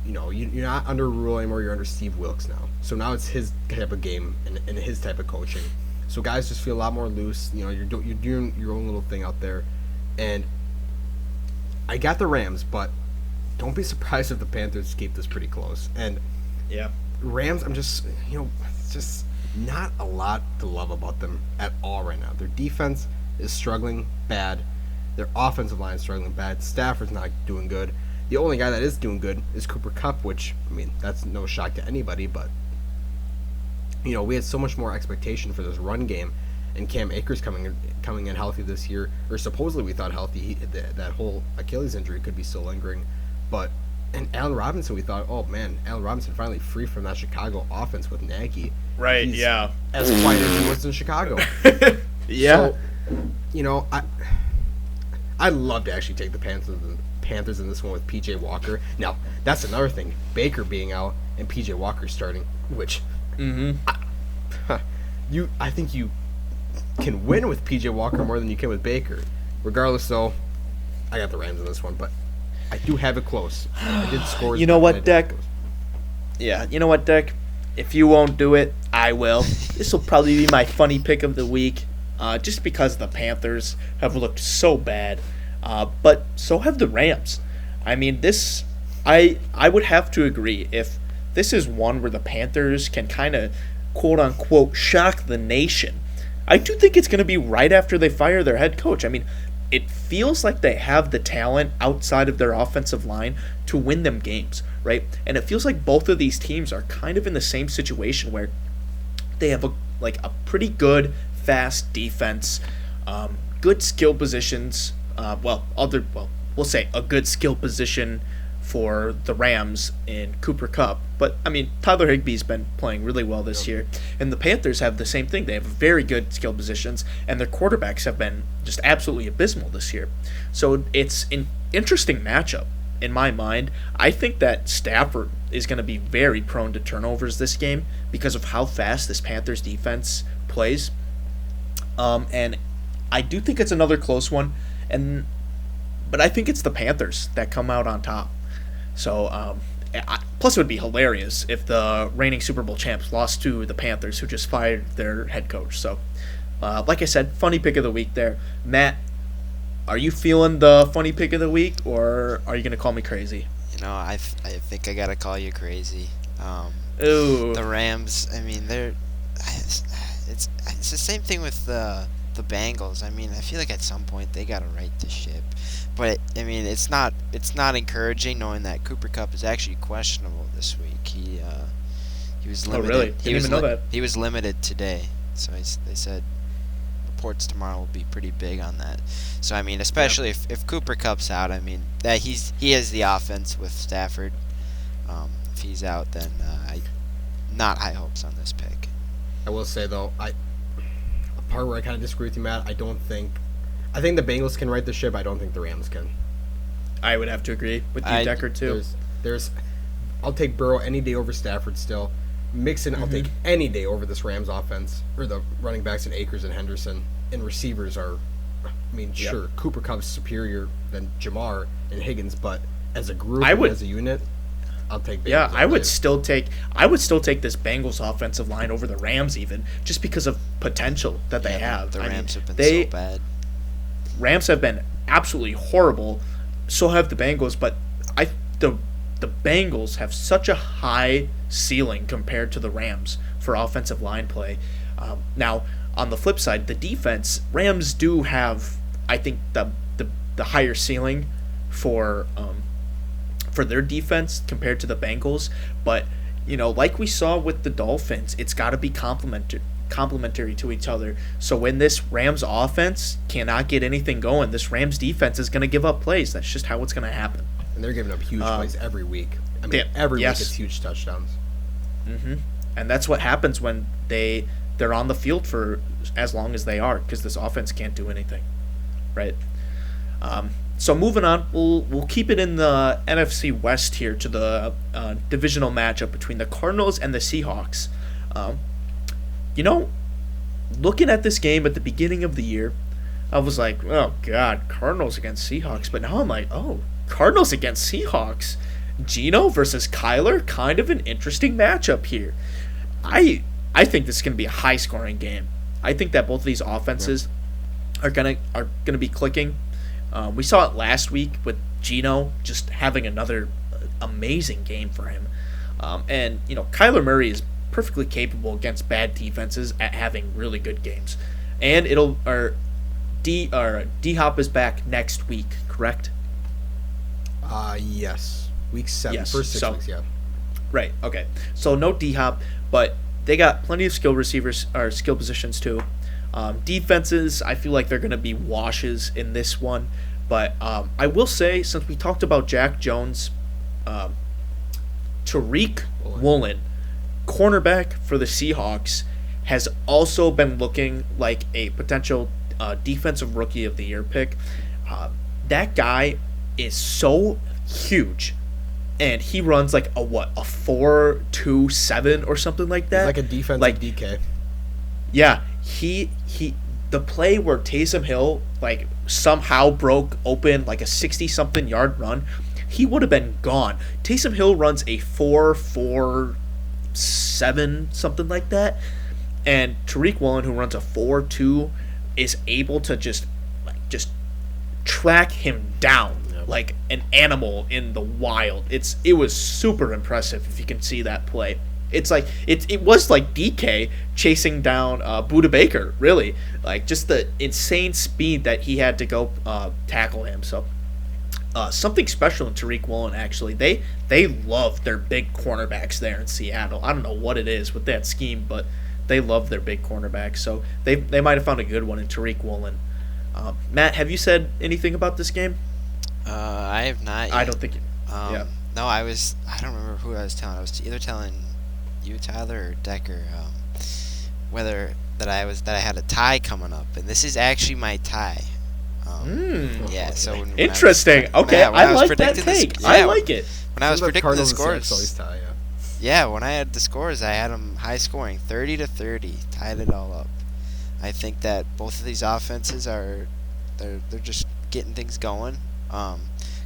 you're not under Rule anymore. You're under Steve Wilkes now. So now it's his type of game and his type of coaching. So guys just feel a lot more loose. You know, you're doing your own little thing out there, and I got the Rams, but don't be surprised if the Panthers keep this pretty close. And Yeah. Rams, I'm just just not a lot to love about them at all right now. Their defense is struggling bad. Their offensive line is struggling bad. Stafford's not doing good. The only guy that is doing good is Cooper Kupp, which, I mean, that's no shock to anybody, but we had so much more expectation for this run game, and Cam Akers coming in healthy this year, or supposedly we thought healthy. That whole Achilles injury could be still lingering, and Allen Robinson, we thought, oh man, Allen Robinson finally free from that Chicago offense with Nagy. Right. He's yeah. as quiet as he was in Chicago. Yeah. So, I'd love to actually take the Panthers in this one with PJ Walker. Now, that's another thing. Baker being out and PJ Walker starting, which I think you can win with PJ Walker more than you can with Baker. Regardless, though, I got the Rams in this one, but I do have it close. I did score. You know what, Deck? Yeah, you know what, Deck? If you won't do it, I will. This will probably be my funny pick of the week, just because the Panthers have looked so bad. But so have the Rams. I mean, I would have to agree. If this is one where the Panthers can kind of, quote-unquote, shock the nation, I do think it's going to be right after they fire their head coach. I mean, it feels like they have the talent outside of their offensive line to win them games, right? And it feels like both of these teams are kind of in the same situation where they have a pretty good, fast defense, good skill positions. We'll say a good skill position for the Rams in Cooper Kupp. But, I mean, Tyler Higbee's been playing really well this year. And the Panthers have the same thing. They have very good skill positions, and their quarterbacks have been just absolutely abysmal this year. So it's an interesting matchup in my mind. I think that Stafford is going to be very prone to turnovers this game because of how fast this Panthers defense plays. And I do think it's another close one. But I think it's the Panthers that come out on top. So, plus it would be hilarious if the reigning Super Bowl champs lost to the Panthers, who just fired their head coach. So, like I said, funny pick of the week there. Matt, are you feeling the funny pick of the week, or are you going to call me crazy? I think I got to call you crazy. Ooh. The Rams, I mean, it's the same thing with the Bengals. I mean, I feel like at some point they got to right the ship. But I mean, it's not encouraging knowing that Cooper Kupp is actually questionable this week. He was limited. Oh, really? Didn't even know that. He was limited today, so they said reports tomorrow will be pretty big on that. So I mean, especially if Cooper Kupp's out, I mean that he has the offense with Stafford. If he's out, then not high hopes on this pick. I will say though, a part where I kind of disagree with you, Matt. I think the Bengals can right the ship. I don't think the Rams can. I would have to agree with you, Decker, too. I'll take Burrow any day over Stafford still. Mixon, I'll take any day over this Rams offense, or the running backs in Akers and Henderson. And receivers are, sure, Cooper Kupp's superior than Jamar and Higgins, but as a group, as a unit, I'll take Bengals. Yeah, I would still take this Bengals offensive line over the Rams even, just because of potential that they have. The Rams have been so bad. Rams have been absolutely horrible. So have the Bengals, but the Bengals have such a high ceiling compared to the Rams for offensive line play. Now, on the flip side, the defense, Rams do have, I think, the higher ceiling for their defense compared to the Bengals. But like we saw with the Dolphins, it's got to be complementary to each other. So when this Rams offense cannot get anything going, this Rams defense is going to give up plays. That's just how it's going to happen. And they're giving up huge plays every week. Every week it's huge touchdowns. Mm-hmm. And that's what happens when they're on the field for as long as they are, because this offense can't do anything, right? So moving on, we'll keep it in the NFC West here to the divisional matchup between the Cardinals and the Seahawks. Looking at this game at the beginning of the year, I was like, oh, God, Cardinals against Seahawks. But now I'm like, oh, Cardinals against Seahawks. Geno versus Kyler, kind of an interesting matchup here. I think this is going to be a high-scoring game. I think that both of these offenses are gonna be clicking. We saw it last week with Geno just having another amazing game for him, and Kyler Murray is perfectly capable against bad defenses at having really good games, and D Hop is back next week, correct? Yes, week 7, Yes, first 6 weeks, yeah. Right. Okay. So no D Hop, but they got plenty of skill receivers or skill positions too. Defenses, I feel like they're going to be washes in this one, but I will say, since we talked about Jack Jones, Tariq Woolen, cornerback for the Seahawks, has also been looking like a potential defensive rookie of the year pick. That guy is so huge, and he runs like a 4.27 or something like that. He's like a defensive DK. Yeah, he the play where Taysom Hill like somehow broke open like a 60-something yard run, he would have been gone. Taysom Hill runs a 4.47, something like that, and Tariq Woolen, who runs a 4.2, is able to just track him down like an animal in the wild. It was super impressive if you can see that play. It's like it was like DK chasing down Budda Baker, really. Like just the insane speed that he had to go tackle him. So something special in Tariq Woolen, actually. They love their big cornerbacks there in Seattle. I don't know what it is with that scheme, but they love their big cornerbacks. So they might have found a good one in Tariq Woolen. Matt, have you said anything about this game? I have not yet. I don't think you. Yeah. No, I don't remember who I was telling. I was either telling you, Tyler, or Decker, whether that I had a tie coming up, and this is actually my tie. Yeah. So when interesting. I like that take. I like it. When I was predicting the scores, tie, yeah. Yeah, when I had the scores, I had them high scoring, 30-30, tied it all up. I think that both of these offenses they're just getting things going.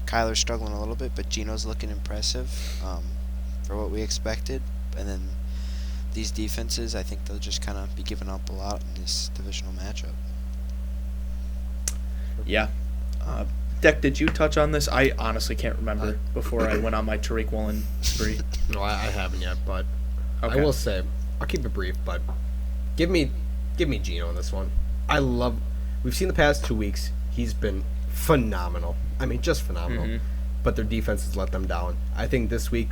Kyler's struggling a little bit, but Geno's looking impressive for what we expected. And then these defenses, I think they'll just kind of be giving up a lot in this divisional matchup. Yeah. Deck, did you touch on this? I honestly can't remember before I went on my Tariq Woolen spree. No, I haven't yet, but okay. I will say, I'll keep it brief, but give me Geno in this one. We've seen the past 2 weeks, he's been phenomenal. I mean, just phenomenal. Mm-hmm. But their defense has let them down. I think this week,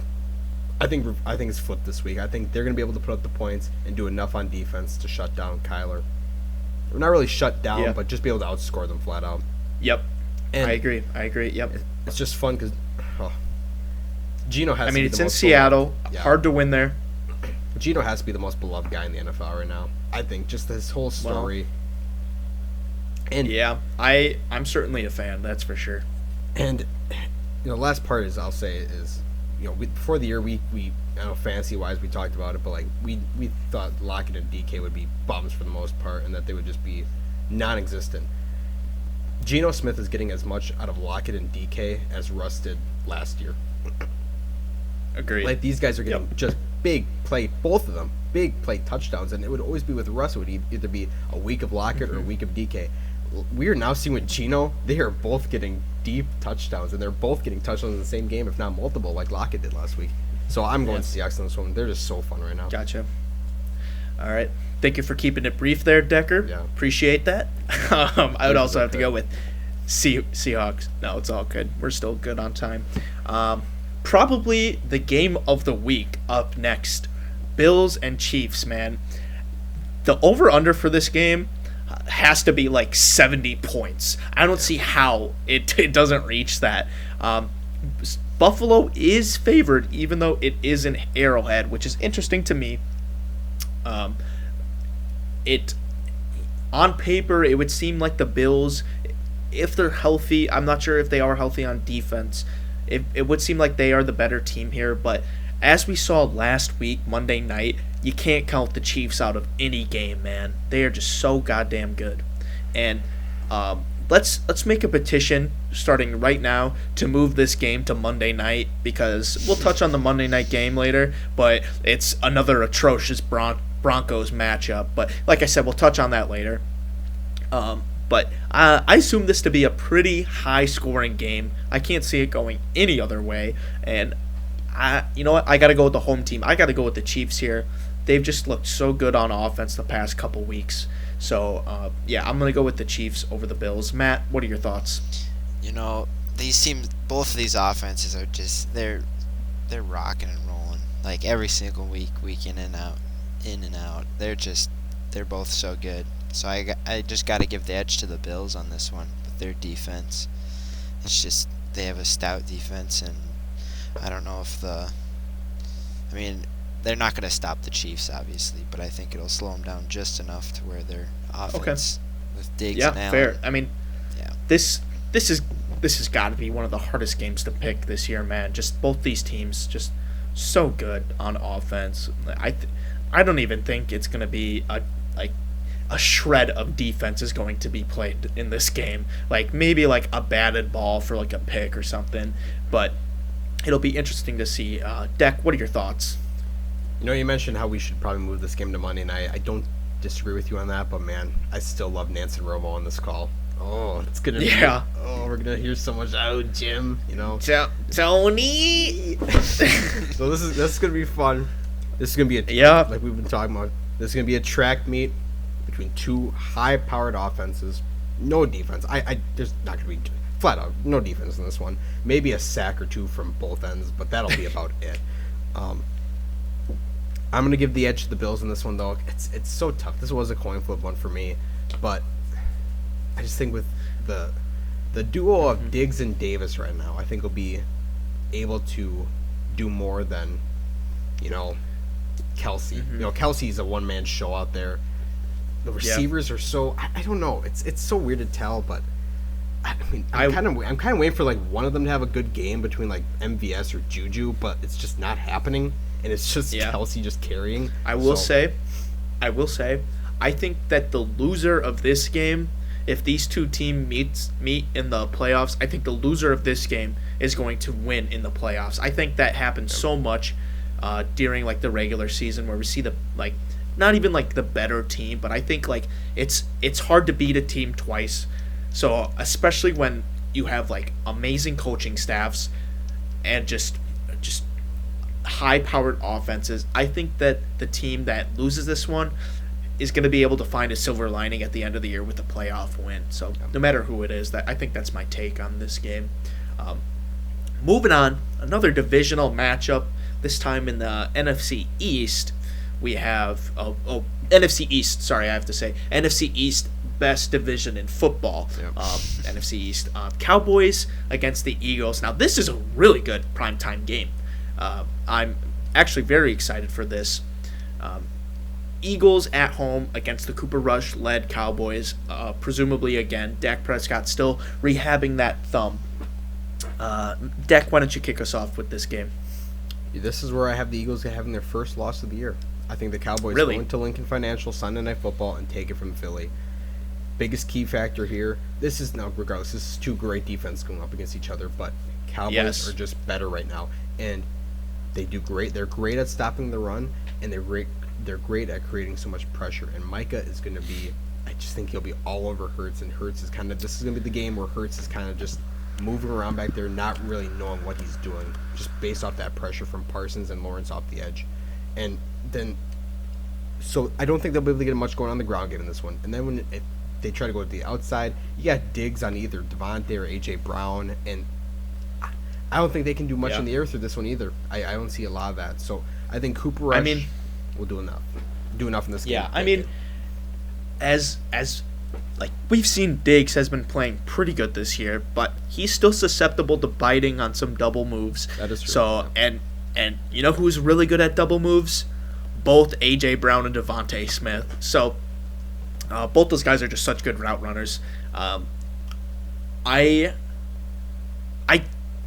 I think it's flipped this week. I think they're going to be able to put up the points and do enough on defense to shut down Kyler. Or not really shut down, but just be able to outscore them flat out. Yep. And I agree. Yep. It's just fun because Geno has. I mean, to be it's the in most Seattle. beloved. Yeah. Hard to win there. Geno has to be the most beloved guy in the NFL right now. I think just this whole story. And yeah, I'm certainly a fan. That's for sure. And the last part is I'll say is before the year we I know fantasy wise we talked about it, but like we thought Lockett and DK would be bums for the most part and that they would just be non-existent. Geno Smith is getting as much out of Lockett and DK as Russ did last year. Agreed. Like these guys are getting just big play, both of them, big play touchdowns, and it would always be with Russ. It would either be a week of Lockett or a week of DK. We are now seeing with Geno, they are both getting deep touchdowns, and they're both getting touchdowns in the same game, if not multiple, like Lockett did last week. So I'm going to Seahawks on this one. They're just so fun right now. Gotcha. All right. Thank you for keeping it brief there, Decker. Yeah. Appreciate that. I would also have to go with Seahawks. No, it's all good. We're still good on time. Probably the game of the week up next. Bills and Chiefs, man. The over-under for this game has to be like 70 points. I don't see how it doesn't reach that. Buffalo is favored, even though it is an Arrowhead, which is interesting to me. On paper, it would seem like the Bills, if they're healthy, I'm not sure if they are healthy on defense. It would seem like they are the better team here, but as we saw last week, Monday night, you can't count the Chiefs out of any game, man. They are just so goddamn good. And let's make a petition starting right now to move this game to Monday night, because we'll touch on the Monday night game later, but it's another atrocious Broncos matchup. But like I said, we'll touch on that later. But I assume this to be a pretty high-scoring game. I can't see it going any other way. And you know what? I got to go with the home team. I got to go with the Chiefs here. They've just looked so good on offense the past couple weeks. So, yeah, I'm going to go with the Chiefs over the Bills. Matt, what are your thoughts? You know, these teams, both of these offenses are just they're rocking and rolling like every single week in and out. They're both so good. So I just got to give the edge to the Bills on this one with their defense. It's just they have a stout defense, and I don't know if they're not going to stop the Chiefs, obviously, but I think it'll slow them down just enough to where their offense with Diggs and Allen. Fair. I mean, this has got to be one of the hardest games to pick this year, man. Just both these teams just so good on offense. I don't even think it's going to be a shred of defense is going to be played in this game. Like maybe like a batted ball for like a pick or something, but it'll be interesting to see. Deck, what are your thoughts? You know, you mentioned how we should probably move this game to Monday night. I don't disagree with you on that, but man, I still love Nance and Romo on this call. Oh, it's gonna be. Yeah. Oh, we're gonna hear so much. Oh, Jim, you know. Tony. So this is gonna be fun. This is gonna be like we've been talking about. This is gonna be a track meet between two high-powered offenses. No defense. There's not gonna be flat out no defense in this one. Maybe a sack or two from both ends, but that'll be about it. I'm gonna give the edge to the Bills in this one, though. It's so tough. This was a coin flip one for me, but I just think with the duo of Diggs and Davis right now, I think will be able to do more than, Kelsey. Kelsey's a one-man show out there. The receivers are so I don't know. It's so weird to tell, but I'm kind of waiting for like one of them to have a good game between like MVS or Juju, but it's just not happening, and it's just Kelsey just carrying. I will say, I think that the loser of this game, if these two teams meet in the playoffs, I think the loser of this game is going to win in the playoffs. I think that happens so much during like the regular season where we see the not even like the better team, but I think like it's hard to beat a team twice. So especially when you have like amazing coaching staffs and just high-powered offenses, I think that the team that loses this one is going to be able to find a silver lining at the end of the year with a playoff win. So no matter who it is, I think that's my take on this game. Moving on, another divisional matchup. This time in the NFC East, we have NFC East. Sorry, I have to say NFC East, best division in football. NFC East, Cowboys against the Eagles. Now this is a really good primetime game. I'm actually very excited for this. Eagles at home against the Cooper Rush-led Cowboys. Presumably, again, Dak Prescott still rehabbing that thumb. Dak, why don't you kick us off with this game? This is where I have the Eagles having their first loss of the year. I think the Cowboys go into Lincoln Financial Sunday Night Football and take it from Philly. Biggest key factor here. This is now, regardless, this is two great defenses going up against each other, but Cowboys are just better right now, and they do great. They're great at stopping the run, and they're great at creating so much pressure. And Micah is going to be, I just think he'll be all over Hurts, and Hurts is this is going to be the game where Hurts is kind of just moving around back there, not really knowing what he's doing, just based off that pressure from Parsons and Lawrence off the edge. And then, so I don't think they'll be able to get much going on the ground game in this one. And then if they try to go to the outside, you got Diggs on either Devontae or A.J. Brown, and I don't think they can do much in the air through this one either. I don't see a lot of that. So I think Cooper Rush will do enough. Do enough in this game. Yeah, I mean, as like we've seen, Diggs has been playing pretty good this year, but he's still susceptible to biting on some double moves. That is true. So and you know who's really good at double moves? Both A.J. Brown and Devontae Smith. So both those guys are just such good route runners. I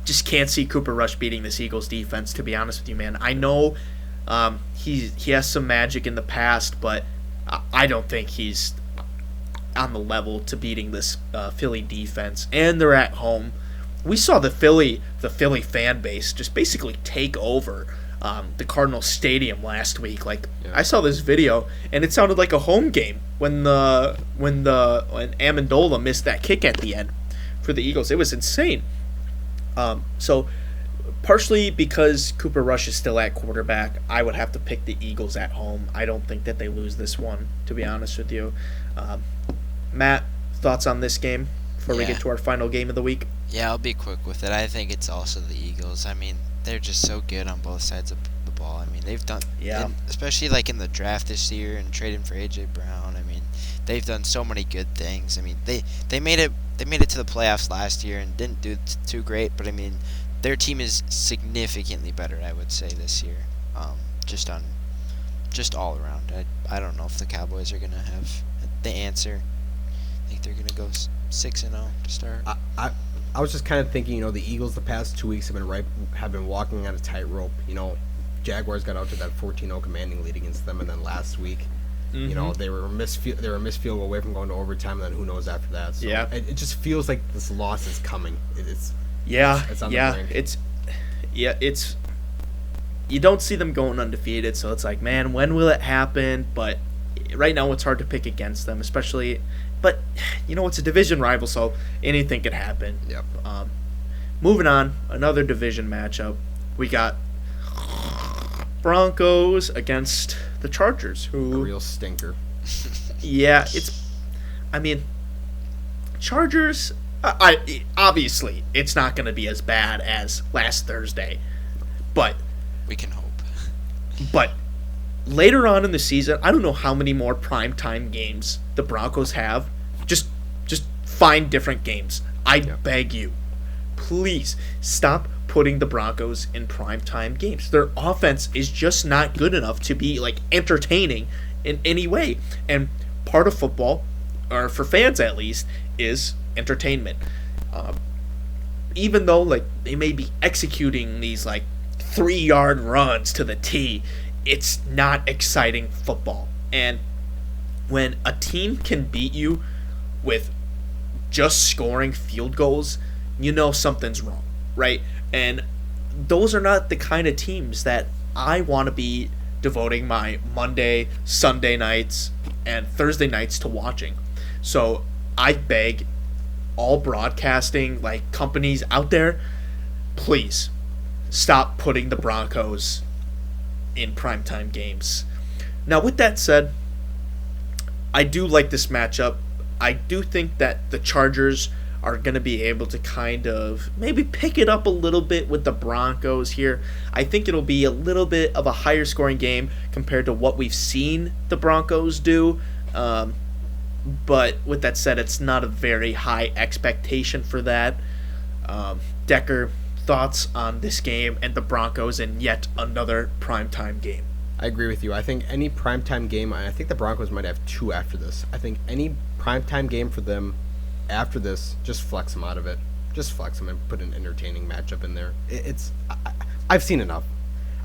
just can't see Cooper Rush beating this Eagles defense, to be honest with you, man. I know he has some magic in the past, but I don't think he's on the level to beating this Philly defense. And they're at home. We saw the Philly fan base just basically take over the Cardinals Stadium last week. Like Yeah. I saw this video and it sounded like a home game when Amendola missed that kick at the end for the Eagles. It was insane. So partially because Cooper Rush is still at quarterback, I would have to pick the Eagles at home. I don't think that they lose this one, to be honest with you. Matt, thoughts on this game before we get to our final game of the week? Yeah, I'll be quick with it. I think it's also the Eagles. I mean, they're just so good on both sides of the ball. I mean, they've done, especially like in the draft this year and trading for A.J. Brown. I mean, they've done so many good things. I mean, they made it to the playoffs last year and didn't do too great, but I mean, their team is significantly better, I would say, this year. Just all around. I don't know if the Cowboys are gonna have the answer. I think they're gonna go 6-0 to start. I was just kind of thinking, the Eagles the past 2 weeks have been walking on a tightrope. Jaguars got out to that 14-0 commanding lead against them, and then last week, they were a missed field goal away from going to overtime, and then who knows after that. So it just feels like this loss is coming. It's on the brink. It's you don't see them going undefeated, so it's like, man, when will it happen? But right now it's hard to pick against them, especially. But it's a division rival, so anything could happen. Yep. Moving on, another division matchup. We got Broncos against the Chargers, A real stinker. Yeah, Chargers. Obviously, it's not going to be as bad as last Thursday, but we can hope. But later on in the season, I don't know how many more primetime games the Broncos have. Just find different games. I beg you, please stop putting the Broncos in primetime games. Their offense is just not good enough to be entertaining in any way. And part of football, or for fans at least, is entertainment. Even though they may be executing these 3-yard runs to the T, it's not exciting football. And when a team can beat you with just scoring field goals, something's wrong, right? And those are not the kind of teams that I want to be devoting my Monday, Sunday nights, and Thursday nights to watching. So I beg all broadcasting companies out there, please stop putting the Broncos in primetime games. Now, with that said, I do like this matchup. I do think that the Chargers are going to be able to kind of maybe pick it up a little bit with the Broncos here. I think it'll be a little bit of a higher scoring game compared to what we've seen the Broncos do. But with that said, it's not a very high expectation for that. Decker, thoughts on this game and the Broncos in yet another primetime game? I agree with you. I think any primetime game, and I think the Broncos might have 2 after this. I think any primetime game for them after this, just flex them out of it. Just flex them and put an entertaining matchup in there. I've seen enough.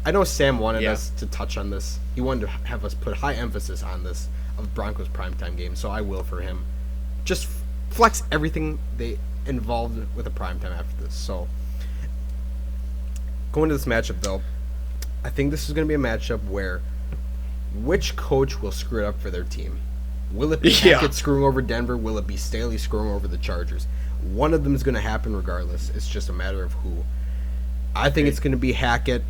I know Sam wanted us to touch on this. He wanted to have us put high emphasis on this of Broncos primetime game, so I will for him. Just flex everything they involved with a primetime after this. So going to this matchup, though, I think this is going to be a matchup where which coach will screw it up for their team? Will it be Hackett screwing over Denver? Will it be Staley screwing over the Chargers? One of them is going to happen regardless. It's just a matter of who. I think it's going to be Hackett.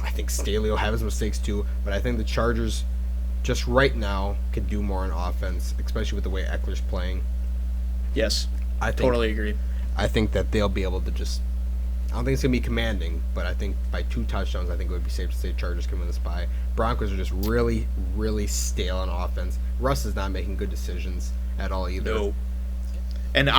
I think Staley will have his mistakes too, but I think the Chargers just right now could do more on offense, especially with the way Eckler's playing. Yes, I totally agree. I think that they'll be able to just... I don't think it's going to be commanding, but I think by 2 touchdowns, I think it would be safe to say Chargers can win this by. Broncos are just really, really stale on offense. Russ is not making good decisions at all either. No. And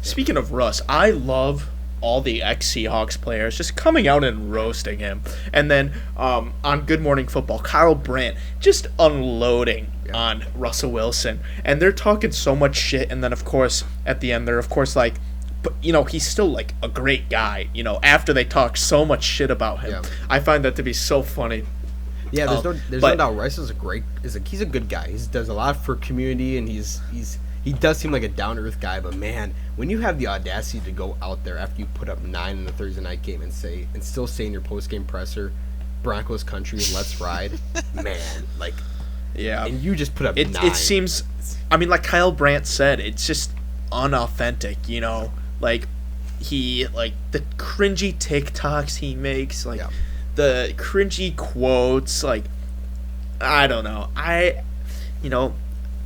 speaking of Russ, I love all the ex-Seahawks players just coming out and roasting him. And then on Good Morning Football, Kyle Brandt just unloading on Russell Wilson. And they're talking so much shit, and then, of course, at the end, they're, of course, like, but, he's still, a great guy, after they talk so much shit about him. Yeah. I find that to be so funny. Yeah, there's no doubt Rice is he's a good guy. He does a lot for community, and he does seem like a down-to-earth guy, but, man, when you have the audacity to go out there after you put up 9 in the Thursday night game and still say in your post-game presser, Broncos country, let's ride. Man, like, Yeah. and you just put up 9. It seems, I mean, like Kyle Brandt said, it's just unauthentic, you know? Like, the cringy TikToks he makes, like, Yeah. the cringy quotes, like, I don't know.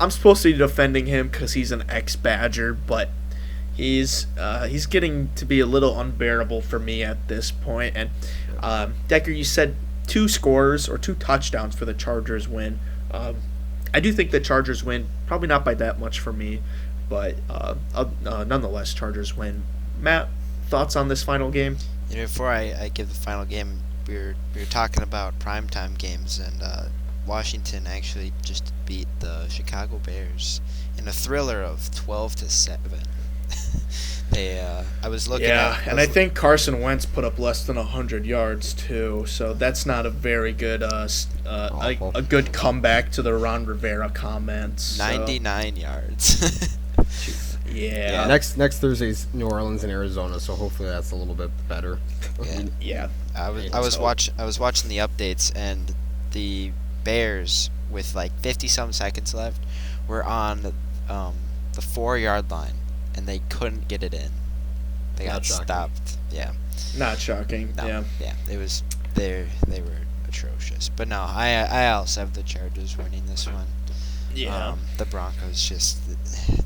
I'm supposed to be defending him because he's an ex-Badger, but he's getting to be a little unbearable for me at this point. And Decker, you said 2 scores or 2 touchdowns for the Chargers win. I do think the Chargers win, probably not by that much for me, but nonetheless, Chargers win. Matt, thoughts on this final game? Before I give the final game, we were talking about primetime games, and Washington actually just beat the Chicago Bears in a thriller of 12-7. I was looking at... and I think Carson Wentz put up less than 100 yards too, so that's not a very good a good comeback to the Ron Rivera comments. So. 99 yards. Yeah. Next Thursday's New Orleans and Arizona, so hopefully that's a little bit better. Yeah. I was watching the updates, and the Bears, with like 50-some seconds left, were on the 4-yard line, and they couldn't get it in. They got stopped. Yeah. Not shocking. No, yeah. It was they were atrocious. But no, I also have the Chargers winning this one. Yeah. The Broncos just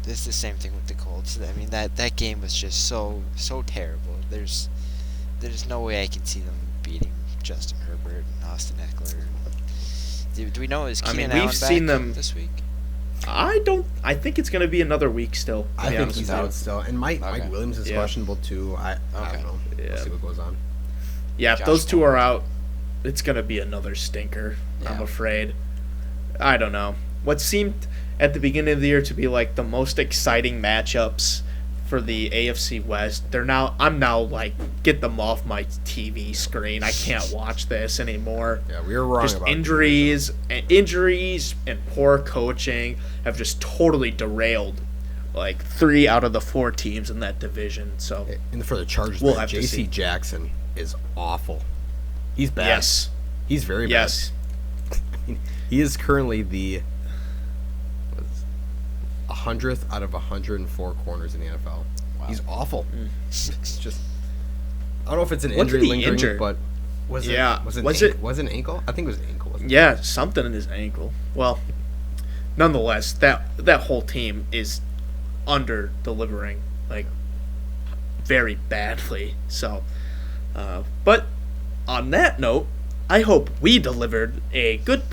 it's the same thing with the Colts. I mean that game was just so terrible. There's no way I can see them beating Justin Herbert and Austin Eckler. Do we know is Keenan Allen we've back seen them this week? I think it's going to be another week still. I think he's out still, and Mike Williams is questionable too. I don't know. Yeah. We'll see what goes on. Yeah, if those two are out, it's going to be another stinker, I'm afraid. I don't know. What seemed at the beginning of the year to be like the most exciting matchups for the AFC West, I'm now like, get them off my TV screen. I can't watch this anymore. Yeah, we were wrong just about injuries and poor coaching have just totally derailed like 3 out of the 4 teams in that division. So and for the Chargers, we'll have to J.C. see. Jackson is awful. He's bad. Yes. He's very bad. Yes. He is currently the 100th out of 104 corners in the NFL. Wow. He's awful. It's just, I don't know if it's an injury lingering, but was it an ankle? I think it was an ankle. Wasn't it? Yeah, something in his ankle. Well, nonetheless, that whole team is under delivering like very badly. So, but on that note, I hope we delivered a good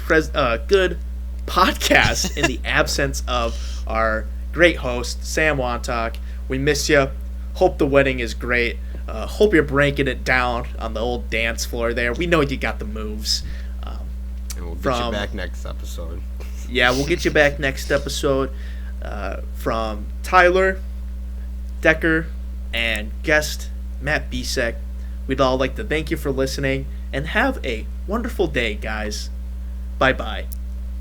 podcast in the absence of our great host, Sam Wantock. We miss you. Hope the wedding is great. Hope you're breaking it down on the old dance floor there. We know you got the moves. And we'll get you back next episode. Yeah, we'll get you back next episode. From Tyler, Decker, and guest Matt Bisek, we'd all like to thank you for listening and have a wonderful day, guys. Bye-bye.